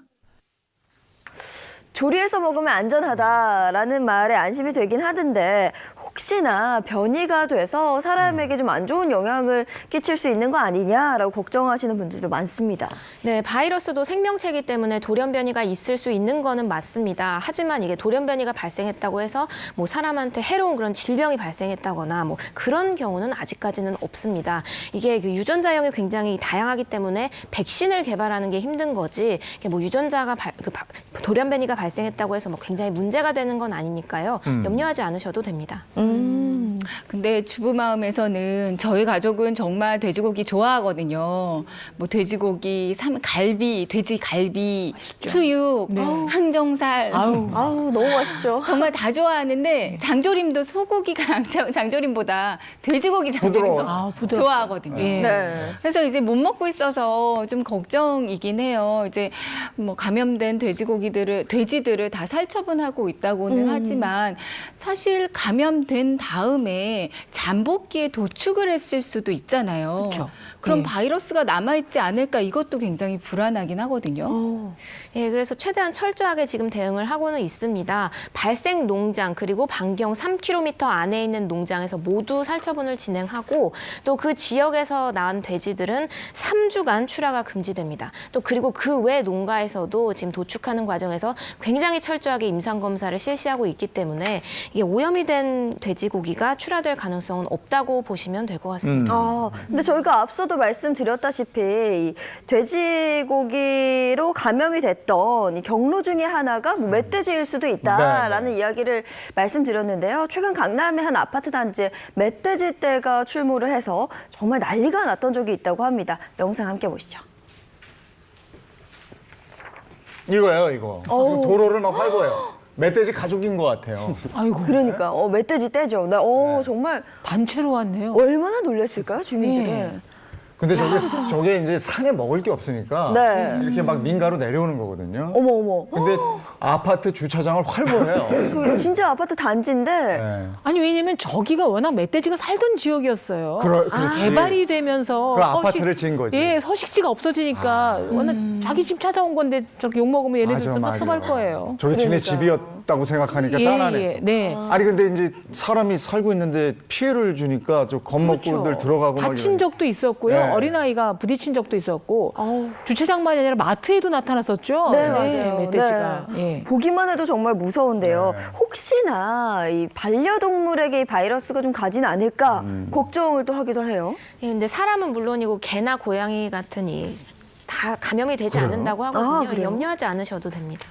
조리해서 먹으면 안전하다라는 말에 안심이 되긴 하던데 혹시나 변이가 돼서 사람에게 좀 안 좋은 영향을 끼칠 수 있는 거 아니냐라고 걱정하시는 분들도 많습니다. 네, 바이러스도 생명체이기 때문에 돌연 변이가 있을 수 있는 거는 맞습니다. 하지만 이게 돌연 변이가 발생했다고 해서 뭐 사람한테 해로운 그런 질병이 발생했다거나 뭐 그런 경우는 아직까지는 없습니다. 이게 그 유전자형이 굉장히 다양하기 때문에 백신을 개발하는 게 힘든 거지. 이게 뭐 유전자가 돌연 변이가 발생했다고 해서 뭐 굉장히 문제가 되는 건 아니니까요. 염려하지 않으셔도 됩니다. 근데 주부 마음에서는 저희 가족은 정말 돼지고기 좋아하거든요. 뭐 돼지고기, 갈비, 돼지 갈비, 수육, 항정살. 아우 너무 맛있죠. 정말 다 좋아하는데 장조림도 소고기가 장조림보다 돼지고기 장조림도 부드럽다. 좋아하거든요. 예. 네. 그래서 이제 못 먹고 있어서 좀 걱정이긴 해요. 이제 뭐 감염된 돼지들을 다 살처분하고 있다고는 하지만 사실 감염된 다음에 잠복기에 도축을 했을 수도 있잖아요. 그쵸. 그럼 네. 바이러스가 남아있지 않을까 이것도 굉장히 불안하긴 하거든요. 예, 그래서 최대한 철저하게 지금 대응을 하고는 있습니다. 발생 농장 그리고 반경 3km 안에 있는 농장에서 모두 살처분을 진행하고 또 그 지역에서 낳은 돼지들은 3주간 출하가 금지됩니다. 또 그리고 그 외 농가에서도 지금 도축하는 과정에서 굉장히 철저하게 임상 검사를 실시하고 있기 때문에 이게 오염이 된 돼지고기가 출하될 가능성은 없다고 보시면 될 것 같습니다. 근데 저희가 앞서도 말씀드렸다시피 이 돼지고기로 감염이 됐던 이 경로 중에 하나가 뭐 멧돼지일 수도 있다라는 이야기를 말씀드렸는데요. 최근 강남의 한 아파트 단지에 멧돼지떼가 출몰을 해서 정말 난리가 났던 적이 있다고 합니다. 영상 함께 보시죠. 이거예요, 이거. 도로를 막 활보해요. 멧돼지 가족인 것 같아요. 아이고. 그러니까 멧돼지 떼죠. 정말 단체로 왔네요. 얼마나 놀랐을까요, 주민들은. 네. 근데 저게 이제 산에 먹을 게 없으니까 네. 이렇게 막 민가로 내려오는 거거든요. 어머 어머. 근데 아파트 주차장을 활보해요. 그 진짜 아파트 단지인데 네. 아니 왜냐면 저기가 워낙 멧돼지가 살던 지역이었어요. 그렇지. 개발이 되면서 그 아파트를 지은 거지. 예, 서식지가 없어지니까 워낙 자기 집 찾아온 건데 저렇게 욕 먹으면 얘네들 좀 섭섭할 거예요. 저게 지네 그러니까요. 집이었다고 생각하니까 예, 짠하네. 예, 네. 아니 근데 이제 사람이 살고 있는데 피해를 주니까 좀 겁먹고들 들어가고 막 다친 이러니까. 적도 있었고요. 네. 어린아이가 부딪힌 적도 있었고 주차장만이 아니라 마트에도 나타났었죠. 네, 맞아요. 멧돼지가. 네. 예. 보기만 해도 정말 무서운데요. 네. 혹시나 이 반려동물에게 이 바이러스가 좀 가진 않을까 걱정을 또 하기도 해요. 예, 근데 사람은 물론이고 개나 고양이 같은 다 감염이 되지 않는다고 하거든요. 그래요? 염려하지 않으셔도 됩니다.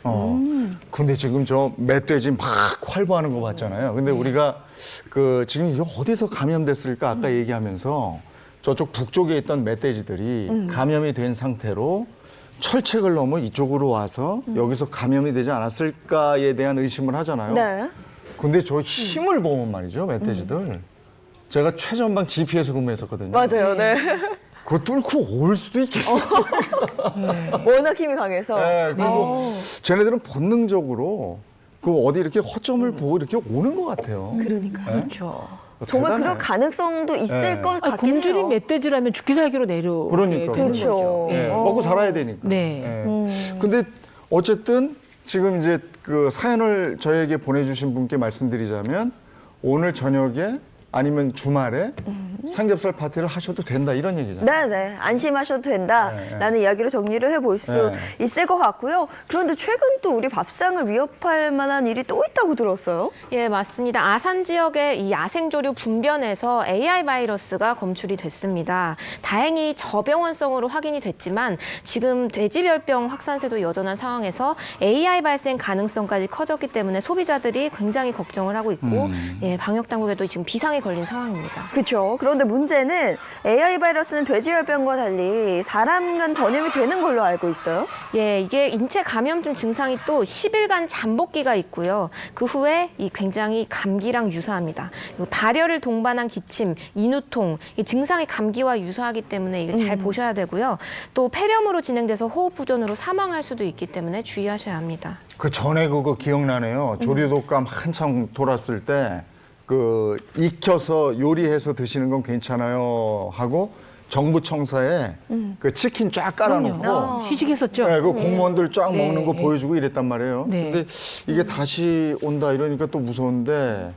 근데 지금 저 멧돼지 막 활보하는 거 봤잖아요. 근데 우리가 그 지금 이게 어디서 감염됐을까 아까 얘기하면서 저쪽 북쪽에 있던 멧돼지들이 감염이 된 상태로 철책을 넘어 이쪽으로 와서 여기서 감염이 되지 않았을까에 대한 의심을 하잖아요. 네. 근데 저 힘을 보면 말이죠, 멧돼지들. 제가 최전방 GP에서 근무했었거든요. 맞아요. 네. 그거 뚫고 올 수도 있겠어요. 워낙 힘이 강해서. 네, 그리고 쟤네들은 본능적으로 그 어디 이렇게 허점을 보고 이렇게 오는 것 같아요. 그러니까. 그렇죠. 정말 대단해. 그럴 가능성도 있을 네. 것 같긴 굶주린 해요. 멧돼지라면 죽기 살기로 내려. 그러니까. 그렇죠. 예, 어. 먹고 살아야 되니까. 네. 근데 어쨌든 지금 이제 그 사연을 저에게 보내주신 분께 말씀드리자면 오늘 저녁에 아니면 주말에 삼겹살 파티를 하셔도 된다 이런 얘기잖아요. 네네. 안심하셔도 된다라는 이야기로 정리를 해볼 수 있을 것 같고요. 그런데 최근 또 우리 밥상을 위협할 만한 일이 또 있다고 들었어요. 예, 맞습니다. 아산 지역의 이 야생조류 분변에서 AI 바이러스가 검출이 됐습니다. 다행히 저병원성으로 확인이 됐지만 지금 돼지별병 확산세도 여전한 상황에서 AI 발생 가능성까지 커졌기 때문에 소비자들이 굉장히 걱정을 하고 있고 예, 방역 당국에도 지금 비상이 걸린 상황입니다. 그렇죠. 그런데 문제는 AI 바이러스는 돼지열병과 달리 사람 간 전염이 되는 걸로 알고 있어요. 예, 이게 인체 감염증 증상이 또 10일간 잠복기가 있고요. 그 후에 이 굉장히 감기랑 유사합니다. 그리고 발열을 동반한 기침, 인후통, 이 증상이 감기와 유사하기 때문에 이게 잘 보셔야 되고요. 또 폐렴으로 진행돼서 호흡부전으로 사망할 수도 있기 때문에 주의하셔야 합니다. 그 전에 그거 기억나네요. 조류독감 한창 돌았을 때 그 익혀서 요리해서 드시는 건 괜찮아요 하고 정부 청사에 그 치킨 쫙 깔아놓고 시식했었죠. 네, 그 공무원들 쫙 네. 먹는 거 보여주고 이랬단 말이에요. 네. 근데 이게 다시 온다 이러니까 또 무서운데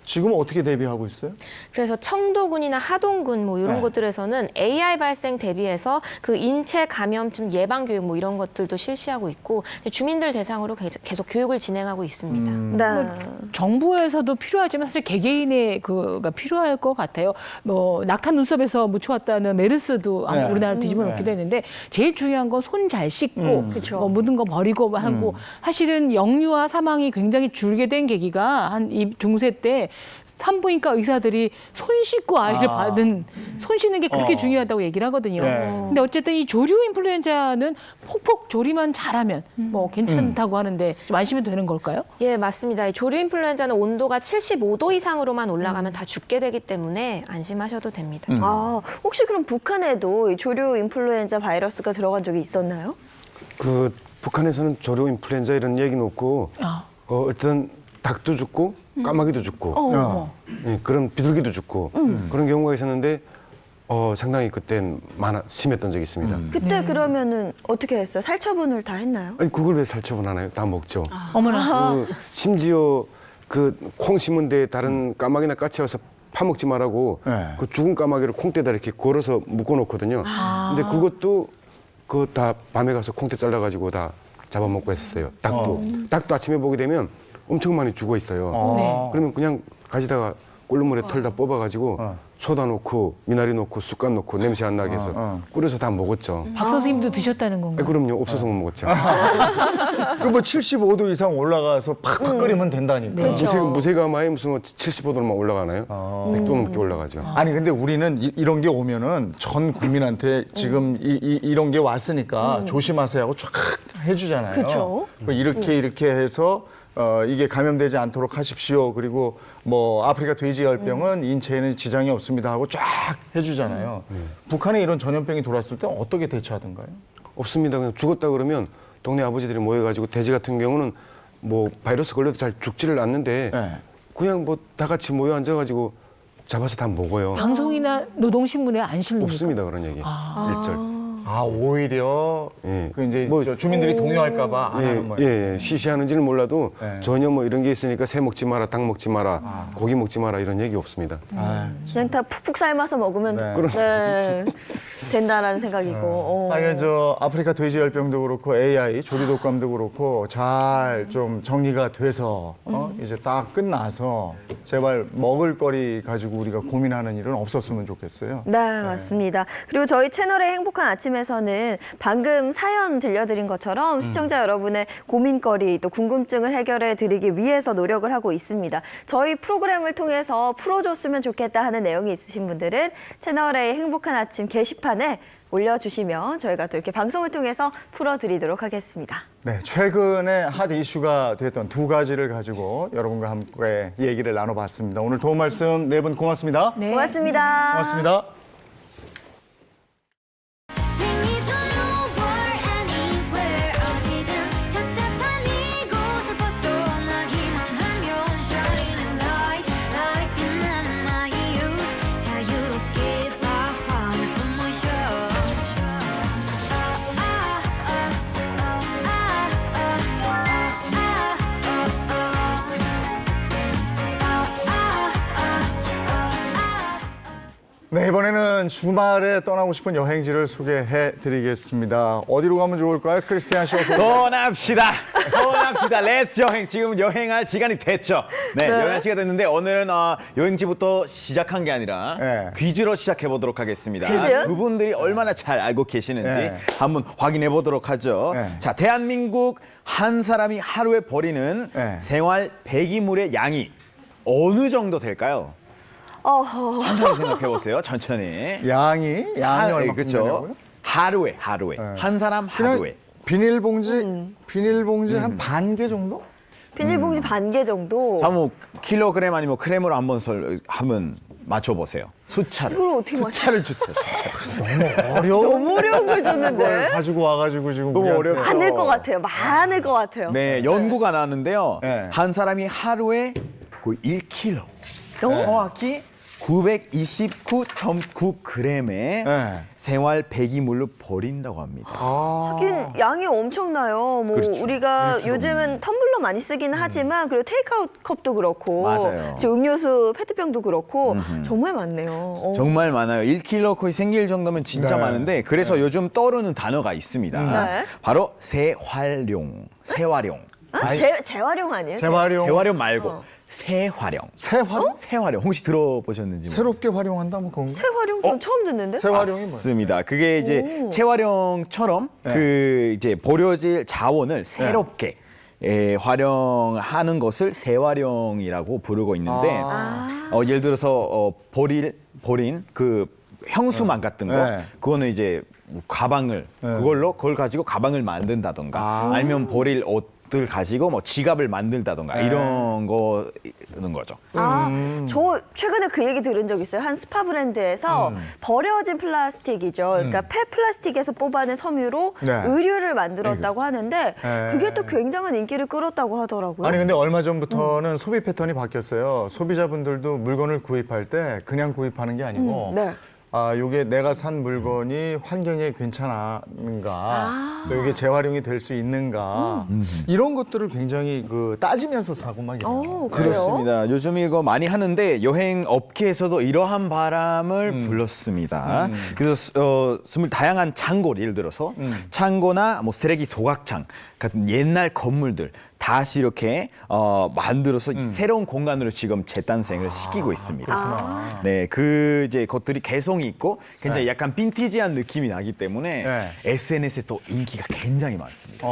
지금 어떻게 대비하고 있어요? 그래서 청도군이나 하동군 뭐 이런 네. 곳들에서는 AI 발생 대비해서 그 인체 감염증 예방 교육 뭐 이런 것들도 실시하고 있고 주민들 대상으로 계속 교육을 진행하고 있습니다. 네. 정부에서도 필요하지만 사실 개개인의 그가 필요할 것 같아요. 뭐 낙타 눈썹에서 묻혀왔다는 메르스도 아마 네. 우리나라를 뒤집어 놓기도 했는데 제일 중요한 건 손 잘 씻고 그쵸. 뭐 묻은 거 버리고 하고 사실은 영유아 사망이 굉장히 줄게 된 계기가 한 이 중세 때 산부인과 의사들이 손 씻고 아이를 손 씻는 게 그렇게 중요하다고 얘기를 하거든요. 네. 근데 어쨌든 이 조류 인플루엔자는 폭폭 조리만 잘하면 뭐 괜찮다고 하는데 좀 안심이 되는 걸까요? 예, 맞습니다. 이 조류 인플루엔자는 온도가 75도 이상으로만 올라가면 다 죽게 되기 때문에 안심하셔도 됩니다. 아, 혹시 그럼 북한에도 이 조류 인플루엔자 바이러스가 들어간 적이 있었나요? 그 북한에서는 조류 인플루엔자 이런 얘기는 없고 어떤 닭도 죽고 까마귀도 죽고 예, 그런 비둘기도 죽고 그런 경우가 있었는데 상당히 그땐 심했던 적이 있습니다. 그때 그러면은 어떻게 했어요? 살처분을 다 했나요? 아니 그걸 왜 살처분하나요? 다 먹죠. 어머나. 그 심지어 그 콩 심은 데 다른 까마귀나 까치 와서 파먹지 말라고 네. 그 죽은 까마귀를 콩대에다 이렇게 걸어서 묶어놓거든요. 근데 그것도 그 다 밤에 가서 콩대 잘라가지고 다 잡아먹고 했었어요. 닭도 아침에 보게 되면 엄청 많이 죽어 있어요. 그러면 그냥 가지다가 끓는 물에 털 다 뽑아가지고 소다 넣고 미나리 넣고 쑥갓 넣고 냄새 안 나게 해서 끓여서 다 먹었죠. 박 선생님도 드셨다는 건가요? 그럼요. 없어서 못 먹었죠. 그 뭐 75도 이상 올라가서 팍팍 끓이면 된다니까. 무쇠가마에 무슨 75도로만 올라가나요? 100도 넘게 올라가죠. 아니 근데 우리는 이런 게 오면은 전 국민한테 지금 이런 게 왔으니까 조심하세요 하고 쫙 해주잖아요. 그쵸. 이렇게 해서 이게 감염되지 않도록 하십시오. 그리고 뭐 아프리카 돼지열병은 인체에는 지장이 없습니다 하고 쫙 해주잖아요. 북한에 이런 전염병이 돌았을 때 어떻게 대처하던가요? 없습니다. 그냥 죽었다 그러면 동네 아버지들이 모여가지고 돼지 같은 경우는 뭐 바이러스 걸려도 잘 죽지를 않는데 네. 그냥 뭐 다 같이 모여 앉아가지고 잡아서 다 먹어요. 방송이나 노동신문에 안 실립니까? 없습니다 그런 얘기. 일절. 아 오히려 예. 그 이제 뭐- 저 주민들이 동요할까봐 안 하는 거예요. 예, 시시하는지는 몰라도 네. 전혀 뭐 이런 게 있으니까 새 먹지 마라, 닭 먹지 마라, 고기 먹지 마라 이런 얘기 없습니다. 그냥 다 푹푹 삶아서 먹으면 네. 네, 된다라는 생각이고. 아니 저 아프리카 돼지열병도 그렇고 AI 조류독감도 그렇고 잘 좀 정리가 돼서 이제 딱 끝나서 제발 먹을거리 가지고 우리가 고민하는 일은 없었으면 좋겠어요. 네, 맞습니다. 그리고 저희 채널의 행복한 아침에서는 방금 사연 들려드린 것처럼 시청자 여러분의 고민거리 또 궁금증을 해결해 드리기 위해서 노력을 하고 있습니다. 저희 프로그램을 통해서 풀어줬으면 좋겠다 하는 내용이 있으신 분들은 채널의 행복한 아침 게시판에 올려주시면 저희가 또 이렇게 방송을 통해서 풀어드리도록 하겠습니다. 네, 최근에 핫 이슈가 됐던 두 가지를 가지고 여러분과 함께 얘기를 나눠봤습니다. 오늘 도움 말씀 네 분 고맙습니다. 네. 고맙습니다. 고맙습니다. 네, 이번에는 주말에 떠나고 싶은 여행지를 소개해 드리겠습니다. 어디로 가면 좋을까요? 크리스티안 씨 어서 떠납시다. 떠납시다. 렛츠 여행. 지금 여행할 시간이 됐죠. 네, 여행할 시간 됐는데 오늘은 여행지부터 시작한 게 아니라 네. 퀴즈로 시작해 보도록 하겠습니다. 퀴즈요? 그분들이 얼마나 잘 알고 계시는지 네. 한번 확인해 보도록 하죠. 네. 자, 대한민국 한 사람이 하루에 버리는 네. 생활 폐기물의 양이 어느 정도 될까요? 천천히 생각해 보세요. 천천히. 양이 얼마큼 그렇죠. 되냐고요? 하루에 한 사람 그냥 하루에. 비닐봉지 한 반 개 정도? 비닐봉지 반 개 정도. 자, 뭐 킬로그램 아니면 그램으로 한번 하면 맞춰보세요. 숫자를. 이걸 어떻게 맞춰? 숫자를 주세요. 숫자를. 너무 어려운 걸 줬는데. 가지고 와가지고 지금 너무 우리한테. 어렵죠. 많을 것 같아요. 많을 것 같아요. 네, 연구가 나왔는데요. 네. 한 사람이 하루에 거의 1kg. 정확히 929.9g의 네. 생활 폐기물을 버린다고 합니다. 하긴 양이 엄청나요. 뭐 그렇죠. 우리가 요즘은 텀블러 많이 쓰기는 하지만 그리고 테이크아웃 컵도 그렇고 맞아요. 지금 음료수 페트병도 그렇고 정말 많네요. 정말 많아요. 1kg 거의 생길 정도면 진짜 네. 많은데 그래서 요즘 떠오르는 단어가 있습니다. 네. 바로 재활용. 재활용 아니에요? 재활용 말고 재활용. 새활용? 재활용 혹시 들어보셨는지 새롭게 활용한다 뭐 그런 거? 재활용 전 처음 듣는데? 새활용이 뭐예요? 맞습니다. 그게 이제 오. 재활용처럼 네. 그 이제 버려질 자원을 새롭게 활용하는 것을 재활용이라고 부르고 있는데 예를 들어서 버린 그 형수망 같은 거 네. 그거는 이제 뭐 가방을 그걸 가지고 가방을 만든다던가 아니면 버릴 옷들 가지고 뭐 지갑을 만들다던가 이런 거는 거죠. 저 최근에 그 얘기 들은 적 있어요. 한 스파 브랜드에서 버려진 플라스틱이죠. 그러니까 폐플라스틱에서 뽑아낸 섬유로 네. 의류를 만들었다고 하는데 네. 그게 또 굉장한 인기를 끌었다고 하더라고요. 아니 근데 얼마 전부터는 소비 패턴이 바뀌었어요. 소비자분들도 물건을 구입할 때 그냥 구입하는 게 아니고 네. 요게 내가 산 물건이 환경에 괜찮은가, 또 이게 재활용이 될 수 있는가 이런 것들을 굉장히 그 따지면서 사고 막 이래요. 그래요? 그렇습니다. 요즘 이거 많이 하는데 여행 업계에서도 이러한 바람을 불렀습니다. 그래서 다양한 창고 예를 들어서 창고나 뭐 쓰레기 조각창 같은 옛날 건물들 다시 이렇게 만들어서 새로운 공간으로 지금 재탄생을 시키고 있습니다. 네, 그 이제 것들이 개성이 있고 굉장히 약간 빈티지한 느낌이 나기 때문에 네. SNS에 또 인기가 굉장히 많습니다.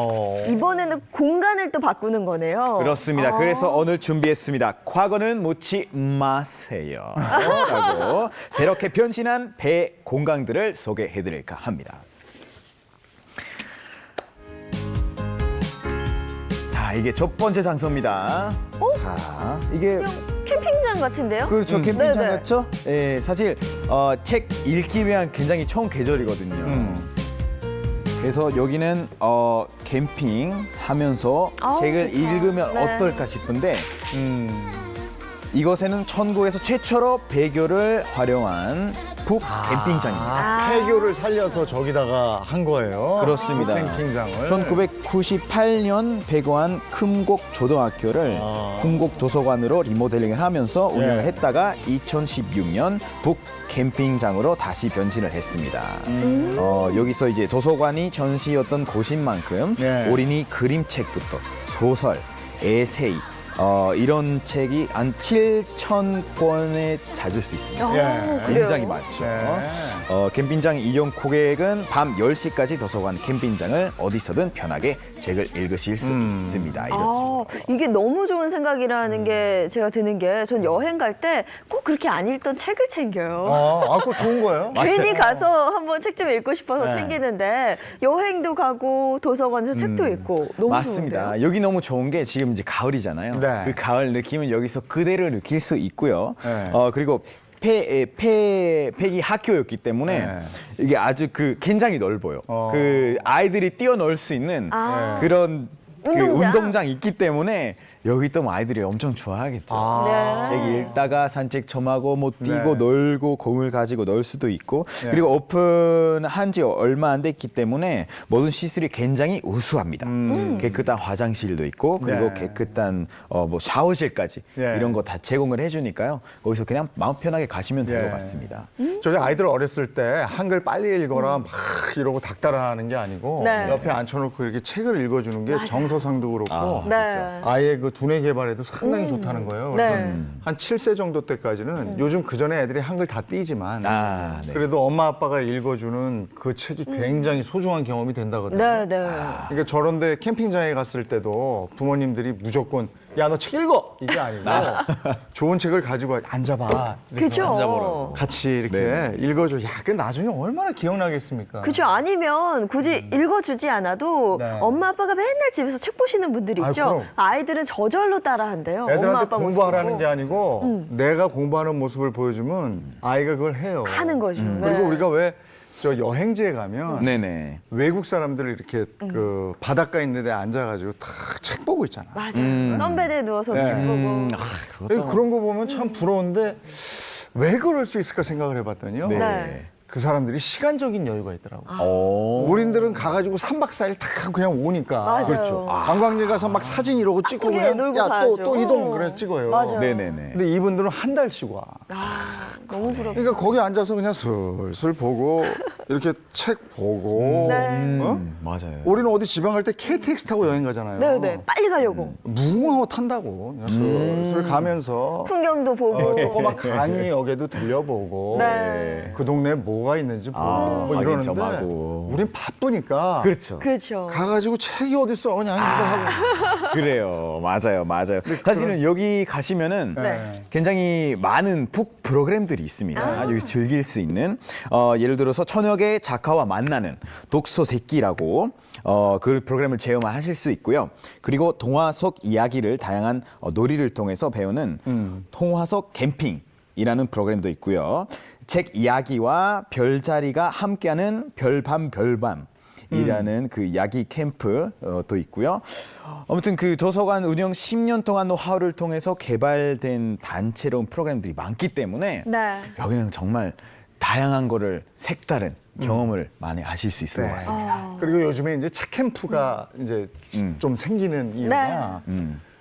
이번에는 공간을 또 바꾸는 거네요. 그렇습니다. 그래서 오늘 준비했습니다. 과거는 묻지 마세요. 라고 새롭게 변신한 배 공간들을 소개해드릴까 합니다. 자, 자, 이게 첫 번째 장소입니다. 자, 이게 캠핑장 같은데요? 그렇죠. 캠핑장 네네. 같죠? 예, 사실 책 읽기 위한 굉장히 좋은 계절이거든요. 그래서 여기는 캠핑하면서 아우, 책을 좋다. 읽으면 네. 어떨까 싶은데 이곳에는 천국에서 최초로 배교를 활용한 북 캠핑장입니다. 폐교를 살려서 저기다가 한 거예요. 그렇습니다. 캠핑장을. 1998년 배교한 금곡 초등학교를 금곡 도서관으로 리모델링을 하면서 운영을 네. 했다가 2016년 북 캠핑장으로 다시 변신을 했습니다. 여기서 이제 도서관이 전시였던 곳인 만큼 네. 어린이 그림책부터 소설, 에세이 이런 책이 한 7,000권에 찾을 수 있습니다. 예. 굉장히 많죠. 네. 캠핑장 이용 고객은 밤 10시까지 도서관 캠핑장을 어디서든 편하게 책을 읽으실 수 있습니다. 이런 식으로. 이게 너무 좋은 생각이라는 게 제가 드는 게 전 여행 갈 때 꼭 그렇게 안 읽던 책을 챙겨요. 그거 좋은 거예요? 괜히 가서 한번 책 좀 읽고 싶어서 네. 챙기는데 여행도 가고 도서관에서 책도 읽고 너무 맞습니다. 좋은데요? 여기 너무 좋은 게 지금 이제 가을이잖아요. 네. 그 가을 느낌은 여기서 그대로 느낄 수 있고요. 네. 그리고 폐기 학교였기 때문에 네. 이게 아주 그 굉장히 넓어요. 그 아이들이 뛰어놀 수 있는 그런 운동장? 운동장 있기 때문에 여기 또 아이들이 엄청 좋아하겠죠. 네. 책 읽다가 산책 좀 하고 뭐 뛰고 네. 놀고 공을 가지고 놀 수도 있고 네. 그리고 오픈한 지 얼마 안 됐기 때문에 모든 시설이 굉장히 우수합니다. 깨끗한 화장실도 있고 그리고 네. 깨끗한 뭐 샤워실까지 네. 이런 거 다 제공을 해주니까요. 거기서 그냥 마음 편하게 가시면 될 것 네. 같습니다. 저희 아이들 어렸을 때 한글 빨리 읽어라 막 이러고 닥달하는 게 아니고 네. 옆에 앉혀놓고 이렇게 책을 읽어주는 게 정서상도 그렇고 네. 아이의 그 두뇌 개발에도 상당히 좋다는 거예요. 그래서 네. 한 7세 정도 때까지는 요즘 그 전에 애들이 한글 다 띄지만 네. 그래도 엄마 아빠가 읽어주는 그 책이 굉장히 소중한 경험이 된다거든요. 네, 네. 그러니까 저런데 캠핑장에 갔을 때도 부모님들이 무조건 야 너 책 읽어 이게 아니고 좋은 책을 가지고 앉아봐. 이렇게 그죠? 같이 이렇게 읽어줘. 야, 그 나중에 얼마나 기억나겠습니까? 그죠. 아니면 굳이 읽어주지 않아도 네. 엄마 아빠가 맨날 집에서 책 보시는 분들이 아유, 있죠. 그럼. 아이들은 저절로 따라한대요. 엄마 애들한테 아빠 공부하라는 모습 게 아니고 내가 공부하는 모습을 보여주면 아이가 그걸 해요. 하는 거죠. 그리고 네. 우리가 왜 저 여행지에 가면 네네. 외국 사람들 이렇게 그 바닷가 있는 데 앉아가지고 다 책 보고 있잖아. 맞아요. 선베드에 누워서 네. 책 보고. 그런 거 보면 참 부러운데 왜 그럴 수 있을까 생각을 해봤더니요. 네. 그 사람들이 시간적인 여유가 있더라고요. 오. 우린들은 가가지고 3박 4일 탁 하고 그냥 오니까. 맞아요. 그렇죠. 관광지 가서 막 사진 이러고 찍고 바쁘게 그냥 놀고 야 가야죠. 또 이동 그래 찍어요. 맞아요. 네네네. 근데 이분들은 한 달씩 와. 너무 부럽다. 그러니까 거기 앉아서 그냥 슬슬 보고 이렇게 책 보고. 네. 어? 맞아요. 우리는 어디 지방 갈 때 KTX 타고 여행 가잖아요. 네, 네. 빨리 가려고. 무궁화호 탄다고 그냥 슬슬 가면서 풍경도 보고. 조그만 간이역에도 들려보고 네. 그 동네에 뭐가 있는지 보고 뭐 확인 이러는데 좀 하고. 우린 바쁘니까 그렇죠. 그렇죠. 가가지고 책이 어딨어 그냥 이거 하고 그래요. 맞아요. 사실은 여기 가시면은 네. 굉장히 많은 북 프로그램들이 있습니다. 여기 즐길 수 있는 예를 들어서 저녁에 작가와 만나는 독서 새끼라고 그 프로그램을 체험하실 수 있고요. 그리고 동화 속 이야기를 다양한 놀이를 통해서 배우는 동화 속 캠핑이라는 프로그램도 있고요. 책 이야기와 별자리가 함께하는 별밤 이라는 그 이야기 캠프도 있고요. 아무튼 그 도서관 운영 10년 동안 노하우를 통해서 개발된 단체로운 프로그램들이 많기 때문에 네. 여기는 정말 다양한 거를 색다른 경험을 많이 하실 수 있을 것 같습니다. 그리고 요즘에 이제 책 캠프가 이제 좀 생기는 이유가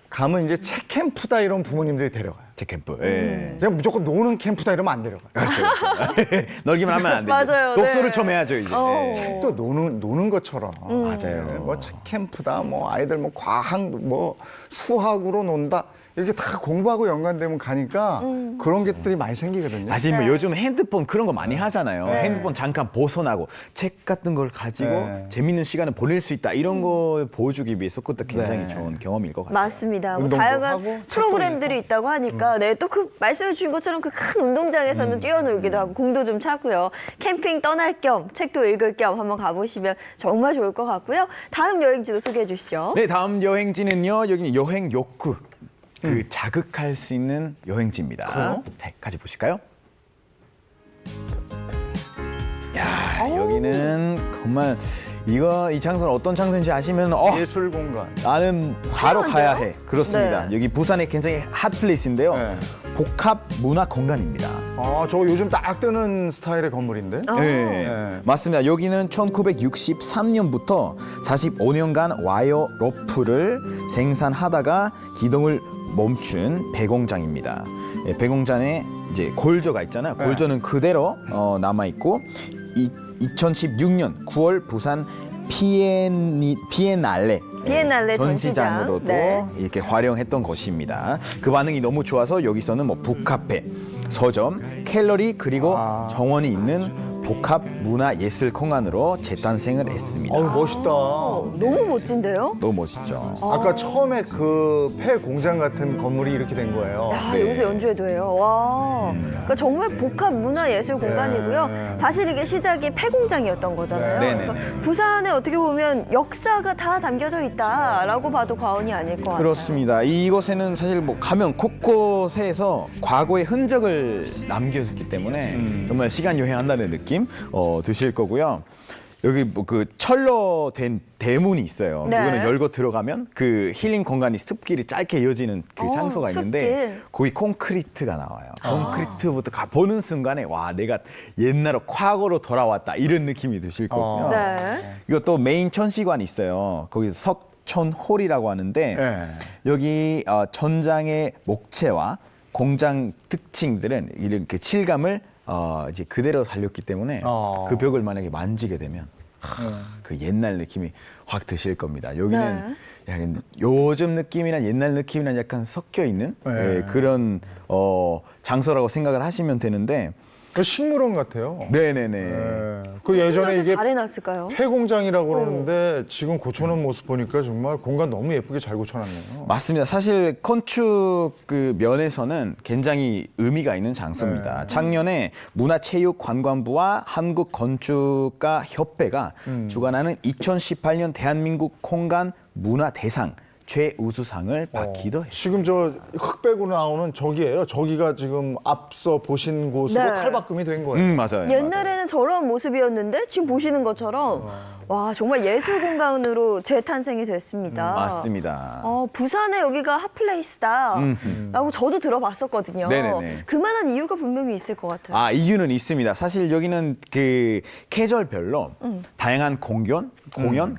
가면 이제 책 캠프다 이런 부모님들이 데려가요. 책 캠프. 예. 그냥 무조건 노는 캠프다 이러면 안 데려가요. 그렇죠. 놀기만 하면 안 되죠. 맞아요, 독서를 네. 좀 해야죠 이제. 예. 책도 노는 것처럼. 맞아요. 뭐 책 캠프다, 뭐 아이들 뭐 과학, 뭐 수학으로 논다. 이렇게 다 공부하고 연관되면 가니까 그런 것들이 많이 생기거든요. 아직 뭐 요즘 핸드폰 그런 거 많이 하잖아요. 네. 핸드폰 잠깐 벗어나고 책 같은 걸 가지고 네. 재밌는 시간을 보낼 수 있다. 이런 거 보여주기 위해서 그것도 굉장히 네. 좋은 경험일 것 같아요. 맞습니다. 뭐 운동도 다양한 하고 책도 프로그램들이 있다고 하니까 맞습니다. 네, 또 그 말씀해 주신 것처럼 그 큰 운동장에서는 뛰어놀기도 하고 공도 좀 차고요. 캠핑 떠날 겸 책도 읽을 겸 한번 가보시면 정말 좋을 것 같고요. 다음 여행지도 소개해 주시죠. 네, 다음 여행지는요. 여기는 여행 욕구 자극할 수 있는 여행지입니다. 그래요? 네, 같이 보실까요? 야, 여기는 정말 이 장소는 어떤 장소인지 아시면 예술 공간. 나는 바로 가야 해. 그렇습니다. 네. 여기 부산에 굉장히 핫플레이스인데요. 네. 복합 문화 공간입니다. 아, 저거 요즘 딱 뜨는 스타일의 건물인데. 네, 맞습니다. 여기는 1963년부터 45년간 와이어 로프를 생산하다가 기동을 멈춘 배공장입니다. 예, 배공장에 이제 골저가 있잖아요. 네. 골저는 그대로 남아 있고 2016년 9월 부산 비엔날레 전시장으로도 네. 이렇게 활용했던 곳입니다. 그 반응이 너무 좋아서 여기서는 뭐 북카페, 서점, 갤러리 그리고 정원이 있는 복합 문화 예술 공간으로 재탄생을 했습니다. 멋있다. 너무 멋진데요? 너무 멋있죠. 아까 처음에 그 폐 공장 같은 건물이 이렇게 된 거예요. 야, 네. 여기서 연주회도 해요. 와. 그러니까 정말 복합 문화예술 공간이고요. 사실 이게 시작이 폐공장이었던 거잖아요. 네. 그러니까 부산에 어떻게 보면 역사가 다 담겨져 있다라고 봐도 과언이 아닐 것 같아요. 그렇습니다. 이곳에는 사실 뭐 가면 곳곳에서 과거의 흔적을 남겨줬기 때문에 정말 시간 여행한다는 느낌 드실 거고요. 여기 뭐 그 철로 된 대문이 있어요. 네. 그거는 열고 들어가면 그 힐링 공간이 숲길이 짧게 이어지는 그 장소가 있는데 숲길. 거기 콘크리트가 나와요. 콘크리트부터 보는 순간에 와 내가 옛날로 과거로 돌아왔다 이런 느낌이 드실 거고요. 네. 이것도 메인 천시관이 있어요. 거기 석촌홀이라고 하는데 네. 여기 전장의 목재와 공장 특징들은 이런 그 칠감을 이제 그대로 살렸기 때문에 그 벽을 만약에 만지게 되면 그 옛날 느낌이 확 드실 겁니다. 여기는 약간 요즘 느낌이나 옛날 느낌이나 약간 섞여 있는 그런 장소라고 생각을 하시면 되는데 그 식물원 같아요. 네네네. 그 예전에 이게 잘 해놨을까요? 폐공장이라고 그러는데 지금 고쳐놓은 모습 보니까 정말 공간 너무 예쁘게 잘 고쳐놨네요. 맞습니다. 사실 건축 그 면에서는 굉장히 의미가 있는 장소입니다. 작년에 문화체육관광부와 한국건축가협회가 주관하는 2018년 대한민국 공간 문화대상 최우수상을 받기도 했습니다. 지금 저 흑백으로 나오는 저기예요. 저기가 지금 앞서 보신 곳으로 네. 탈바꿈이 된 거예요. 맞아요. 옛날에는 저런 모습이었는데 지금 보시는 것처럼 와 정말 예술 공간으로 재탄생이 됐습니다. 맞습니다. 부산에 여기가 핫플레이스다라고 저도 들어봤었거든요. 네네네. 그만한 이유가 분명히 있을 것 같아요. 이유는 있습니다. 사실 여기는 그 계절별로 다양한 공연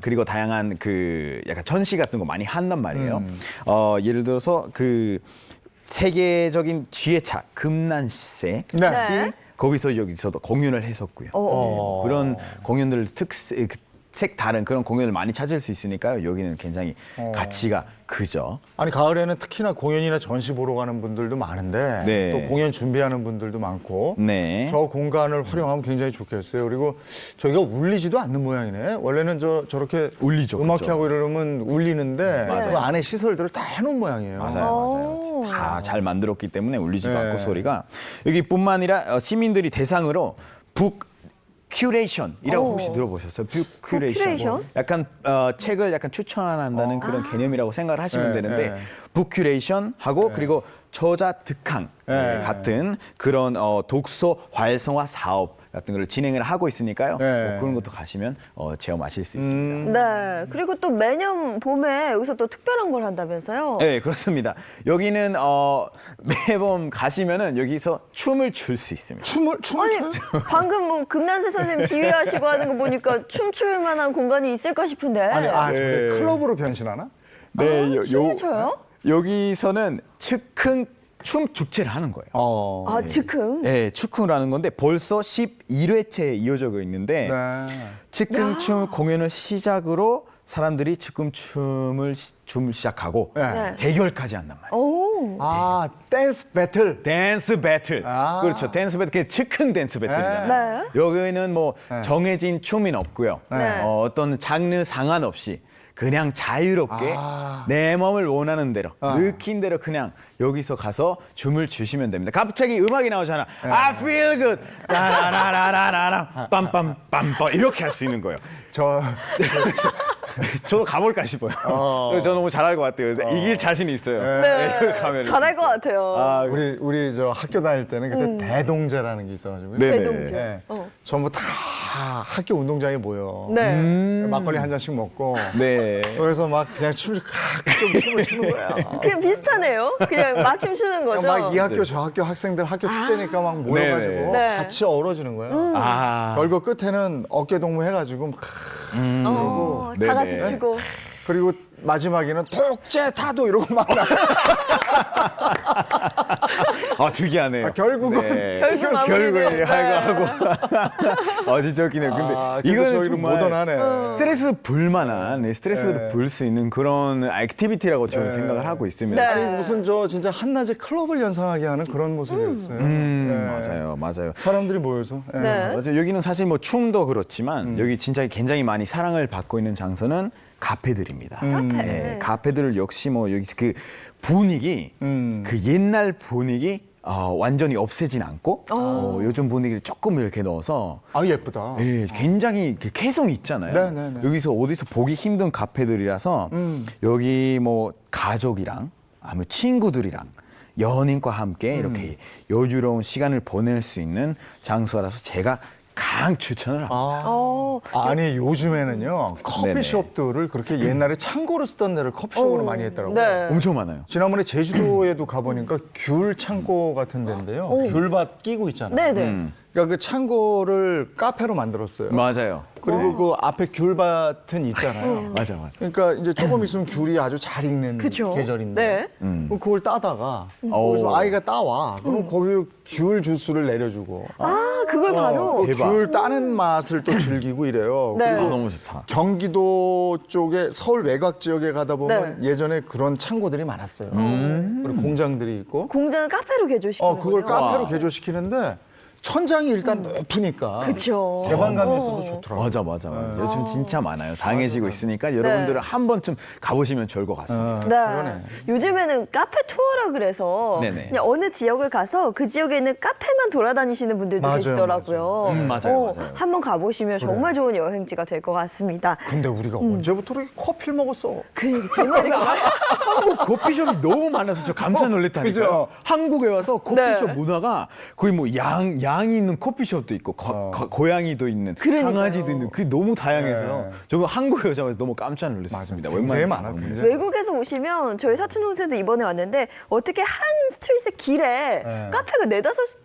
그리고 다양한 그 약간 전시 같은 거 많이 한단 말이에요. 예를 들어서 그 세계적인 지혜차 금난세 네. 거기서 여기서도 공연을 했었고요. 그런 공연들 색 다른 그런 공연을 많이 찾을 수 있으니까요. 여기는 굉장히 가치가 크죠. 아니 가을에는 특히나 공연이나 전시 보러 가는 분들도 많은데 네. 또 공연 준비하는 분들도 많고 네. 저 공간을 활용하면 굉장히 좋겠어요. 그리고 저희가 울리지도 않는 모양이네. 원래는 저렇게 울리죠, 음악하고 이러면 울리는데 맞아요. 그 안에 시설들을 다 해놓은 모양이에요. 맞아요. 다 잘 만들었기 때문에 울리지도 네. 않고 소리가 여기뿐만 아니라 시민들이 대상으로 큐레이션이라고 혹시 들어보셨어요? 큐레이션? 약간 책을 약간 추천한다는 그런 개념이라고 생각을 하시면 네, 되는데 네. 북큐레이션하고 그리고 저자 득항 같은 그런 독서 활성화 사업 같은 걸 진행을 하고 있으니까요. 네. 뭐 그런 것도 가시면 체험하실 수 있습니다. 네. 그리고 또 매년 봄에 여기서 또 특별한 걸 한다면서요? 네, 그렇습니다. 여기는 매번 가시면은 여기서 춤을 출 수 있습니다. 춤을 아니 춰요? 방금 뭐 금난세 선생님 지휘하시고 하는 거 보니까 춤출 만한 공간이 있을까 싶은데. 아니, 저게 네. 클럽으로 변신하나? 네, 춤을 춰요? 여기서는 즉흥 춤 축제를 하는 거예요. 아 즉흥. 네, 축흥을 하는 건데 벌써 11회째 이어져 있는데 네. 즉흥 공연을 시작으로 사람들이 즉흥 춤을 시작하고 네. 대결까지 한단 말이에요. 오. 댄스 배틀. 댄스 배틀. 그렇죠. 댄스 배틀. 그게 즉흥 댄스 배틀이잖아요. 네. 여기는 뭐 정해진 춤은 없고요. 네. 어떤 장르 상관없이 그냥 자유롭게 내 몸을 원하는 대로 느낀 대로 그냥 여기서 가서 춤을 추시면 됩니다. 갑자기 음악이 나오잖아. I feel good. 따라라라라라 빰빰빰빰 이렇게 할 수 있는 거예요. 저도 가볼까 싶어요. 저 너무 잘할 것 같아요. 이길 자신이 있어요. 네. 가면은 잘할 진짜. 것 같아요. 우리 저 학교 다닐 때는 그때 대동제라는 게 있어가지고. 네네. 대동제. 네. 어. 전부 다 학교 운동장에 모여. 네. 막걸리 한 잔씩 먹고. 네. 그래서 막 그냥 춤을 추는 거야. 그냥 비슷하네요. 그냥 막춤 추는 거죠. 막 이 학교 저 학교 학생들 학교 축제니까 막 모여가지고 네네. 같이 어우러지는 거예요. 결국 끝에는 어깨 동무 해가지고 막 다 같이 네네. 추고. 그리고 마지막에는 독재 타도 이러고 막 특이하네요. 결국은 결국 마무리는, 결국에 네. 하고 진짜 웃기네요. 근데 이거는 이거는 좀 정말 모던하네. 스트레스 불만한 스트레스를 풀 수 있는 그런 액티비티라고 저는 생각을 하고 있습니다. 네. 아니 무슨 저 진짜 한낮에 클럽을 연상하게 하는 그런 모습이었어요. 네. 맞아요. 사람들이 모여서. 네. 네. 맞아요. 여기는 사실 뭐 춤도 그렇지만 여기 진짜 굉장히 많이 사랑을 받고 있는 장소는 카페들입니다. 네, 카페들 역시 뭐 여기 그 분위기, 그 옛날 분위기 완전히 없애진 않고 요즘 분위기를 조금 이렇게 넣어서 예쁘다. 예, 굉장히 그 개성이 있잖아요. 네네네. 여기서 어디서 보기 힘든 카페들이라서 여기 뭐 가족이랑 아니면 친구들이랑 연인과 함께 이렇게 여유로운 시간을 보낼 수 있는 장소라서 제가 강 추천을 합니다. 아니 요즘에는요 커피숍들을 그렇게 옛날에 창고로 쓰던 데를 커피숍으로 많이 했더라고요. 네. 엄청 많아요. 지난번에 제주도에도 가보니까 귤 창고 같은 데인데요. 귤밭 끼고 있잖아요. 네네. 그러니까 그 창고를 카페로 만들었어요. 맞아요. 그리고 그 앞에 귤밭은 있잖아요. 맞아. 그러니까 이제 조금 있으면 귤이 아주 잘 익는 그쵸. 계절인데 네. 그럼 그걸 따다가 거기서 아이가 따와. 그럼 거기 귤 주스를 내려주고 그걸 바로. 대박. 귤 따는 맛을 또 즐기고 이래요. 네. 그리고 너무 좋다. 경기도 쪽에 서울 외곽 지역에 가다 보면 예전에 그런 창고들이 많았어요. 그리고 공장들이 있고 공장을 카페로 개조시키는 그걸 거죠? 카페로 개조시키는데 천장이 일단 높으니까 그쵸. 개방감이 있어서 좋더라고요. 맞아. 요즘 진짜 많아요. 다양해지고 있으니까 여러분들은 한 번쯤 가보시면 좋을 것 같습니다. 네. 그러네. 요즘에는 카페 투어라 그래서 네네. 그냥 어느 지역을 가서 그 지역에 있는 카페만 돌아다니시는 분들도 맞아요, 계시더라고요. 맞아요. 한번 가보시면 정말 좋은 여행지가 될 것 같습니다. 근데 우리가 언제부터 이렇게 커피를 먹었어? 제 말이 한국 커피숍이 너무 많아서 저 깜짝 놀랐다니까요. 그죠? 한국에 와서 커피숍 네. 문화가 거의 뭐 양이 있는 커피숍도 있고 고양이도 있는 그러니까요. 강아지도 있는 그게 너무 다양해서 네. 저거 한국에 오자마자 너무 깜짝 놀랐습니다. 굉장히 많아. 외국에서 오시면 저희 사촌 동생도 이번에 왔는데 어떻게 한 스트릿의 길에 카페가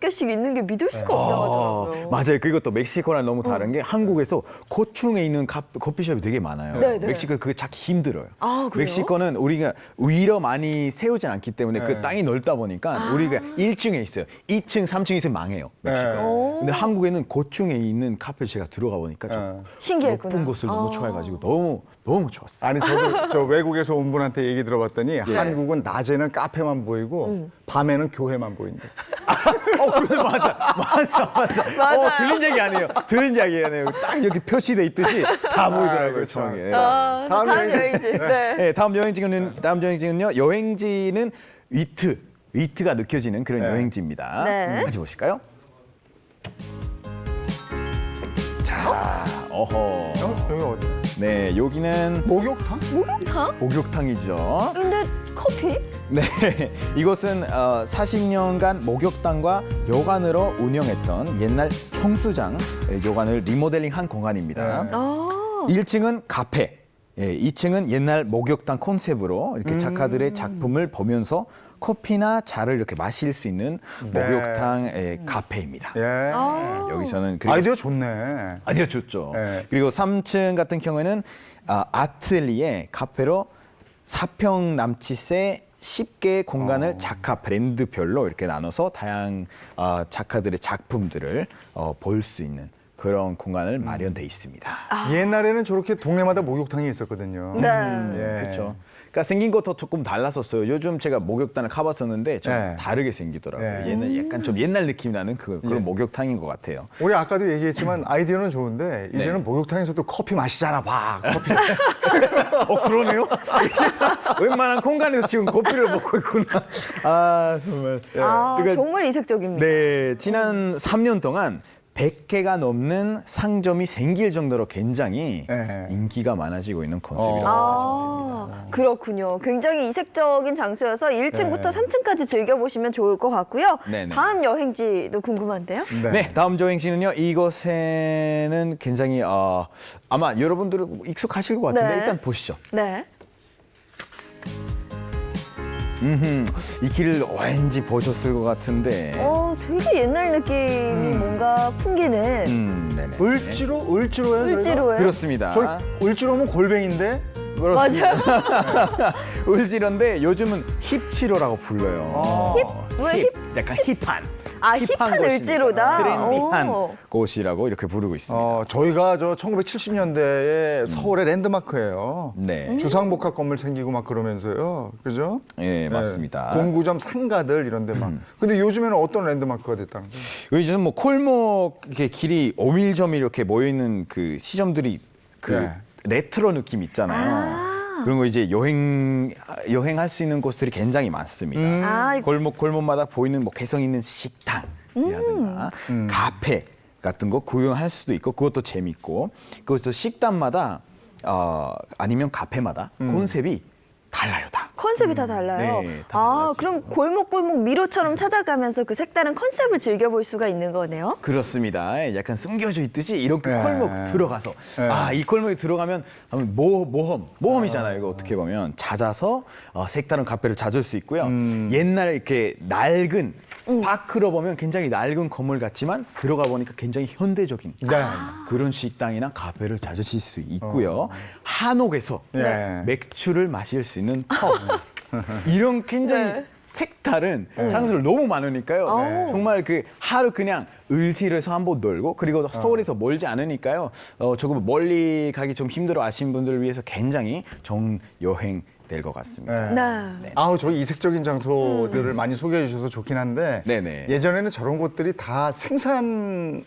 4-5개씩 있는 게 믿을 수가 없다고 하더라고요. 맞아요. 그리고 또 멕시코랑 너무 다른 게 한국에서 고층에 있는 커피숍이 되게 많아요. 네, 네. 멕시코 그게 찾기 힘들어요. 아, 그래요? 멕시코는 우리가 위로 많이 세우진 않기 때문에 그 땅이 넓다 보니까 우리가 1층에 있어요. 2층, 3층에 있으면 망해요. 멕시코. 근데 한국에는 고층에 있는 카페 제가 들어가 보니까 좀 신기했구나. 높은 곳을 너무 좋아해가지고 너무 좋았어요. 아니 저도 저 외국에서 온 분한테 얘기 들어봤더니 한국은 낮에는 카페만 보이고 밤에는 교회만 보인대. 근데 맞아. 맞아요. 들린 얘기 아니에요. 딱 이렇게 표시돼 있듯이 다 보이더라고요. 저게. 다음 여행지. 네. 네, 다음 여행지는요. 여행지는 위트가 느껴지는 그런 여행지입니다. 네. 같이 보실까요? 자, 어허. 여기 어디? 네, 여기는 목욕탕? 목욕탕이죠. 근데 커피? 네, 이곳은 40년간 목욕탕과 요관으로 운영했던 옛날 청수장 요관을 리모델링한 공간입니다. 1층은 카페, 2층은 옛날 목욕탕 콘셉트로 이렇게 작가들의 작품을 보면서 커피나 차를 이렇게 마실 수 있는 목욕탕 카페입니다. 예. 여기서는 그리고 아이디어 좋네. 아니요, 좋죠. 네. 그리고 3층 같은 경우에는 아틀리에 카페로 4평 남짓의 10개의 공간을 작가 브랜드별로 이렇게 나눠서 다양한 작가들의 작품들을 볼 수 있는 그런 공간을 마련돼 있습니다. 옛날에는 저렇게 동네마다 목욕탕이 있었거든요. 네. 예. 그렇죠. 그러니까 생긴 것도 조금 달랐었어요. 요즘 제가 목욕탕을 가봤었는데 좀 네. 다르게 생기더라고요. 네. 얘는 약간 좀 옛날 느낌이 나는 그런 예. 목욕탕인 것 같아요. 우리 아까도 얘기했지만 아이디어는 좋은데 이제는 네. 목욕탕에서도 커피 마시잖아. 봐. 커피. 그러네요. 웬만한 공간에서 지금 커피를 먹고 있구나. 아 정말. 제가 정말 이색적입니다. 네, 지난 3년 동안 100개가 넘는 상점이 생길 정도로 굉장히 네. 인기가 많아지고 있는 컨셉이라고 생각하시면 됩니다. 그렇군요. 굉장히 이색적인 장소여서 1층부터 네. 3층까지 즐겨보시면 좋을 것 같고요. 네네. 다음 여행지도 궁금한데요. 네, 다음 여행지는요. 이곳에는 굉장히 아마 여러분들은 익숙하실 것 같은데 네. 일단 보시죠. 네. 이 길을 왠지 보셨을 것 같은데. 되게 옛날 느낌이 뭔가 풍기는. 네네. 을지로예요? 을지로예요. 그렇습니다. 저희 을지로면 골뱅인데. 그렇습니다. 맞아요. 을지로인데 요즘은 힙치로라고 불러요. 왜 힙? 약간 힙한. 힙한 곳입니다. 을지로다. 트렌디한 오. 곳이라고 이렇게 부르고 있습니다. 저희가 1970년대에 서울의 랜드마크예요. 네. 주상복합 건물 생기고 막 그러면서요. 그죠? 예, 맞습니다. 공구점 상가들 이런 데 막. 근데 요즘에는 어떤 랜드마크가 됐다는 거예요? 요즘 뭐 골목 이렇게 길이 오밀조밀 이렇게 모여 있는 그 시점들이 그 네. 레트로 느낌 있잖아요. 그런 거 이제 여행할 수 있는 곳들이 굉장히 많습니다. 골목마다 보이는 뭐 개성 있는 식당이라든가 카페 같은 거 구경할 수도 있고 그것도 재밌고 그것도 식당마다 아니면 카페마다 컨셉이 달라요 다. 컨셉이 다 달라요. 네, 다 달라지고. 그럼 골목 미로처럼 찾아가면서 그 색다른 컨셉을 즐겨볼 수가 있는 거네요. 그렇습니다. 약간 숨겨져 있듯이 이렇게 네. 골목 들어가서 이 골목에 들어가면 모험이잖아요. 이거 어떻게 보면 찾아서 색다른 카페를 찾을 수 있고요. 옛날 이렇게 낡은 밖으로 보면 굉장히 낡은 건물 같지만 들어가 보니까 굉장히 현대적인 그런 식당이나 카페를 찾으실 수 있고요. 한옥에서 네. 맥주를 마실 수 있는 펍 이런 굉장히 색다른 장소를 너무 많으니까요. 정말 그 하루 그냥 을지로에서 한번 놀고 그리고 서울에서 멀지 않으니까요. 조금 멀리 가기 좀 힘들어 하신 분들을 위해서 굉장히 좋은 여행 될 것 같습니다. 네. 저희 이색적인 장소들을 많이 소개해 주셔서 좋긴 한데 네네. 예전에는 저런 곳들이 다 생산하는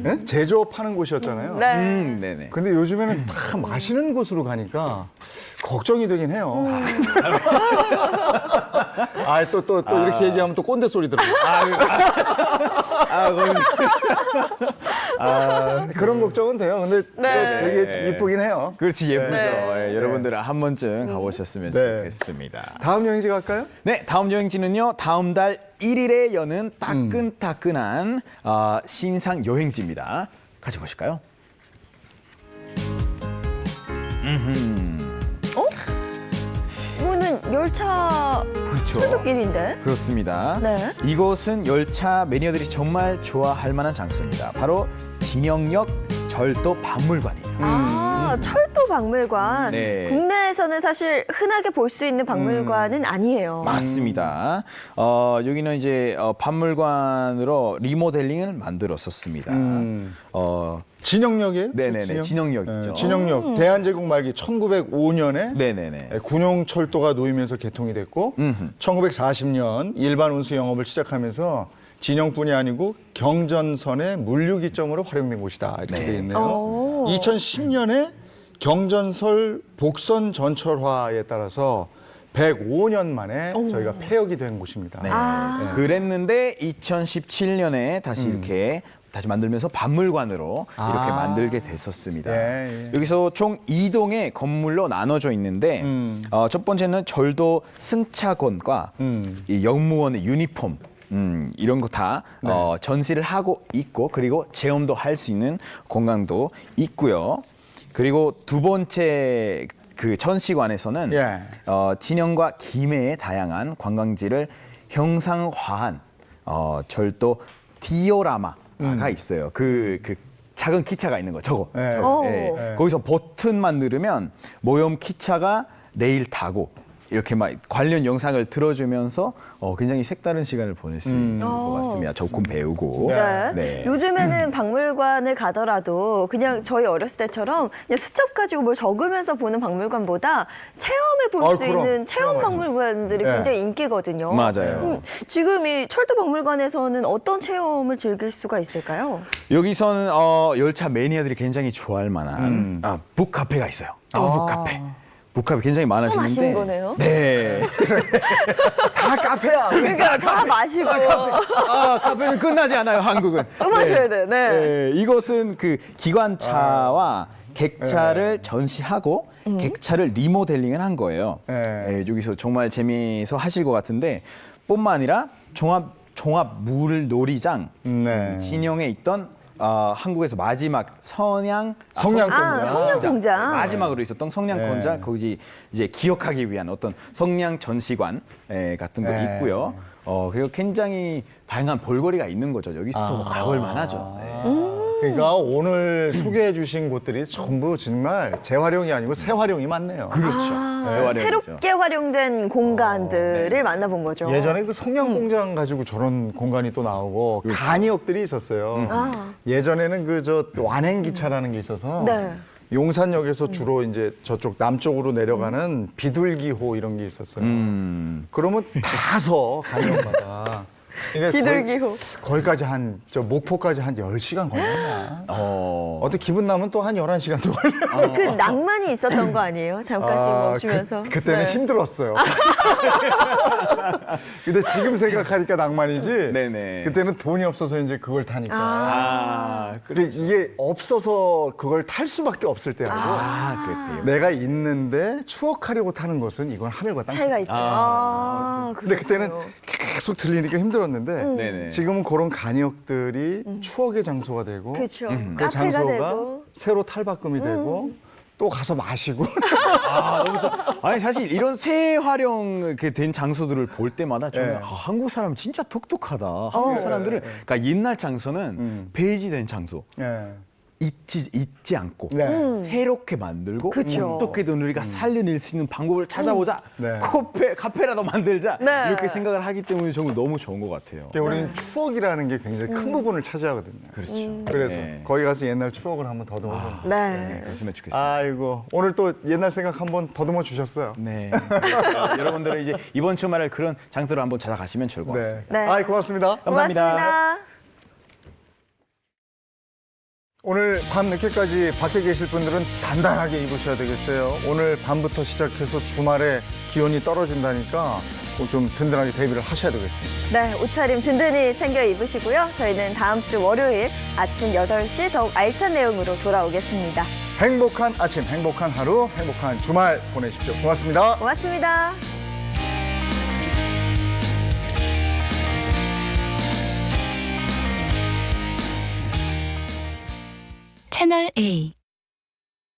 예? 제조업하는 곳이었잖아요. 네. 네네. 근데 요즘에는 다 마시는 곳으로 가니까 걱정이 되긴 해요. 또 이렇게 얘기하면 또 꼰대 소리 들어요. 그런 걱정은 돼요. 근데 되게 이쁘긴 해요. 그렇지 예쁘죠. 네. 여러분들은 한 번쯤 가보셨으면 네. 좋겠습니다. 다음 여행지 갈까요? 네, 다음 여행지는요. 다음 달 1일에 여는 따끈따끈한 신상 여행지입니다. 같이 보실까요? 이거는 열차 그렇죠. 출근길인데. 그렇습니다. 네. 이곳은 열차 매니아들이 정말 좋아할 만한 장소입니다. 바로 진영역 절도 박물관이에요. 철도 박물관. 네. 국내에서는 사실 흔하게 볼 수 있는 박물관은 아니에요. 맞습니다. 여기는 이제 박물관으로 리모델링을 만들었었습니다. 진영역이에요? 네네네, 진영역이죠. 진영역. 대한제국 말기 1905년에 네네네. 군용철도가 놓이면서 개통이 됐고 1940년 일반 운수 영업을 시작하면서 진영뿐이 아니고 경전선의 물류기점으로 활용된 곳이다. 이렇게 되어 있네요. 2010년에 경전설 복선 전철화에 따라서 105년 만에 저희가 폐역이 된 곳입니다. 네. 그랬는데 2017년에 다시 이렇게 다시 만들면서 박물관으로 이렇게 만들게 됐었습니다. 여기서 총 2동의 건물로 나눠져 있는데 첫 번째는 절도 승차권과 이 영무원의 유니폼 이런 거 다 전시를 하고 있고 그리고 체험도 할 수 있는 공간도 있고요. 그리고 두 번째 그 전시관에서는 진영과 김해의 다양한 관광지를 형상화한 절도 디오라마가 있어요. 그 작은 기차가 있는 거 저거. 거기서 버튼만 누르면 모형 기차가 레일 타고 이렇게 막 관련 영상을 들어주면서 굉장히 색다른 시간을 보낼 수 있을 것 같습니다. 조금 배우고. 네. 네. 요즘에는 박물관을 가더라도 그냥 저희 어렸을 때처럼 그냥 수첩 가지고 뭘 적으면서 보는 박물관보다 체험해 볼 수 그럼. 있는 체험 박물관들이 네. 굉장히 인기거든요. 맞아요. 지금 이 철도 박물관에서는 어떤 체험을 즐길 수가 있을까요? 여기서는 열차 매니아들이 굉장히 좋아할 만한 북카페가 있어요. 북카페. 북카페 굉장히 많아지는데. 마시는 거네요? 네. 다 카페야. 그러니까 다 마시고 카페는 끝나지 않아요, 한국은. 또 마셔야 돼. 네. 네, 이것은 그 기관차와 객차를 전시하고 객차를 리모델링을 한 거예요. 네. 여기서 정말 재미있어 하실 것 같은데 뿐만 아니라 종합 물놀이장 네. 진영에 있던 한국에서 마지막 성냥 성냥공장. 마지막으로 있었던 성냥공장 네. 거기 이제 기억하기 위한 어떤 성냥 전시관 같은 거 있고요. 그리고 굉장히 다양한 볼거리가 있는 거죠. 여기서도 뭐 가볼 만하죠. 네. 그러니까 오늘 소개해 주신 곳들이 전부 정말 재활용이 아니고 새활용이 많네요. 그렇죠. 재활용이죠. 새롭게 활용된 공간들을 만나본 거죠. 예전에 그 성냥공장 가지고 저런 공간이 또 나오고 간이역들이 있었어요. 예전에는 그 저 완행기차라는 게 있어서 네. 용산역에서 주로 이제 저쪽 남쪽으로 내려가는 비둘기호 이런 게 있었어요. 그러면 다서 간이역마다. 그러니까 비둘기호. 거기까지 저 목포까지 한 10시간 걸렸나? 어떻게 기분 나면 또 한 11시간 또 걸려. 그 낭만이 있었던 거 아니에요? 잠깐씩 멈추면서. 그때는 네. 힘들었어요. 근데 지금 생각하니까 낭만이지. 네네. 그때는 돈이 없어서 이제 그걸 타니까. 근데 이게 없어서 그걸 탈 수밖에 없을 때하고 그랬대요. 내가 있는데 추억하려고 타는 것은 이건 하늘과 땅. 차이가 있죠. 근데 그때는 계속 들리니까 힘들었는데 네네. 지금은 그런 간이역들이 추억의 장소가 되고 그렇죠. 그 카페가 장소가 되고. 새로 탈바꿈이 되고 또 가서 마시고 아니 사실 이런 새활용 된 장소들을 볼 때마다 저는 네. 한국 사람 진짜 독특하다. 한국 사람들은 그러니까 옛날 장소는 폐지된 장소. 예. 잊지 않고 네. 새롭게 만들고 그쵸. 어떻게든 우리가 살려낼 수 있는 방법을 찾아보자. 네. 카페라도 만들자. 네. 이렇게 생각을 하기 때문에 정말 너무 좋은 것 같아요. 그러니까 우리는 추억이라는 게 굉장히 큰 부분을 차지하거든요. 그렇죠. 그래서 네. 거기 가서 옛날 추억을 한번 더듬어 보는. 네. 그랬으면 좋겠습니다. 아이고 오늘 또 옛날 생각 한번 더듬어 주셨어요. 네. 여러분들은 이제 이번 주말에 그런 장소를 한번 찾아가시면 좋을 것 같습니다. 네. 네. 아이 고맙습니다. 감사합니다. 고맙습니다. 오늘 밤 늦게까지 밖에 계실 분들은 단단하게 입으셔야 되겠어요. 오늘 밤부터 시작해서 주말에 기온이 떨어진다니까 좀 든든하게 대비를 하셔야 되겠습니다. 네, 옷차림 든든히 챙겨 입으시고요. 저희는 다음 주 월요일 아침 8시 더욱 알찬 내용으로 돌아오겠습니다. 행복한 아침, 행복한 하루, 행복한 주말 보내십시오. 고맙습니다. 고맙습니다. 채널 A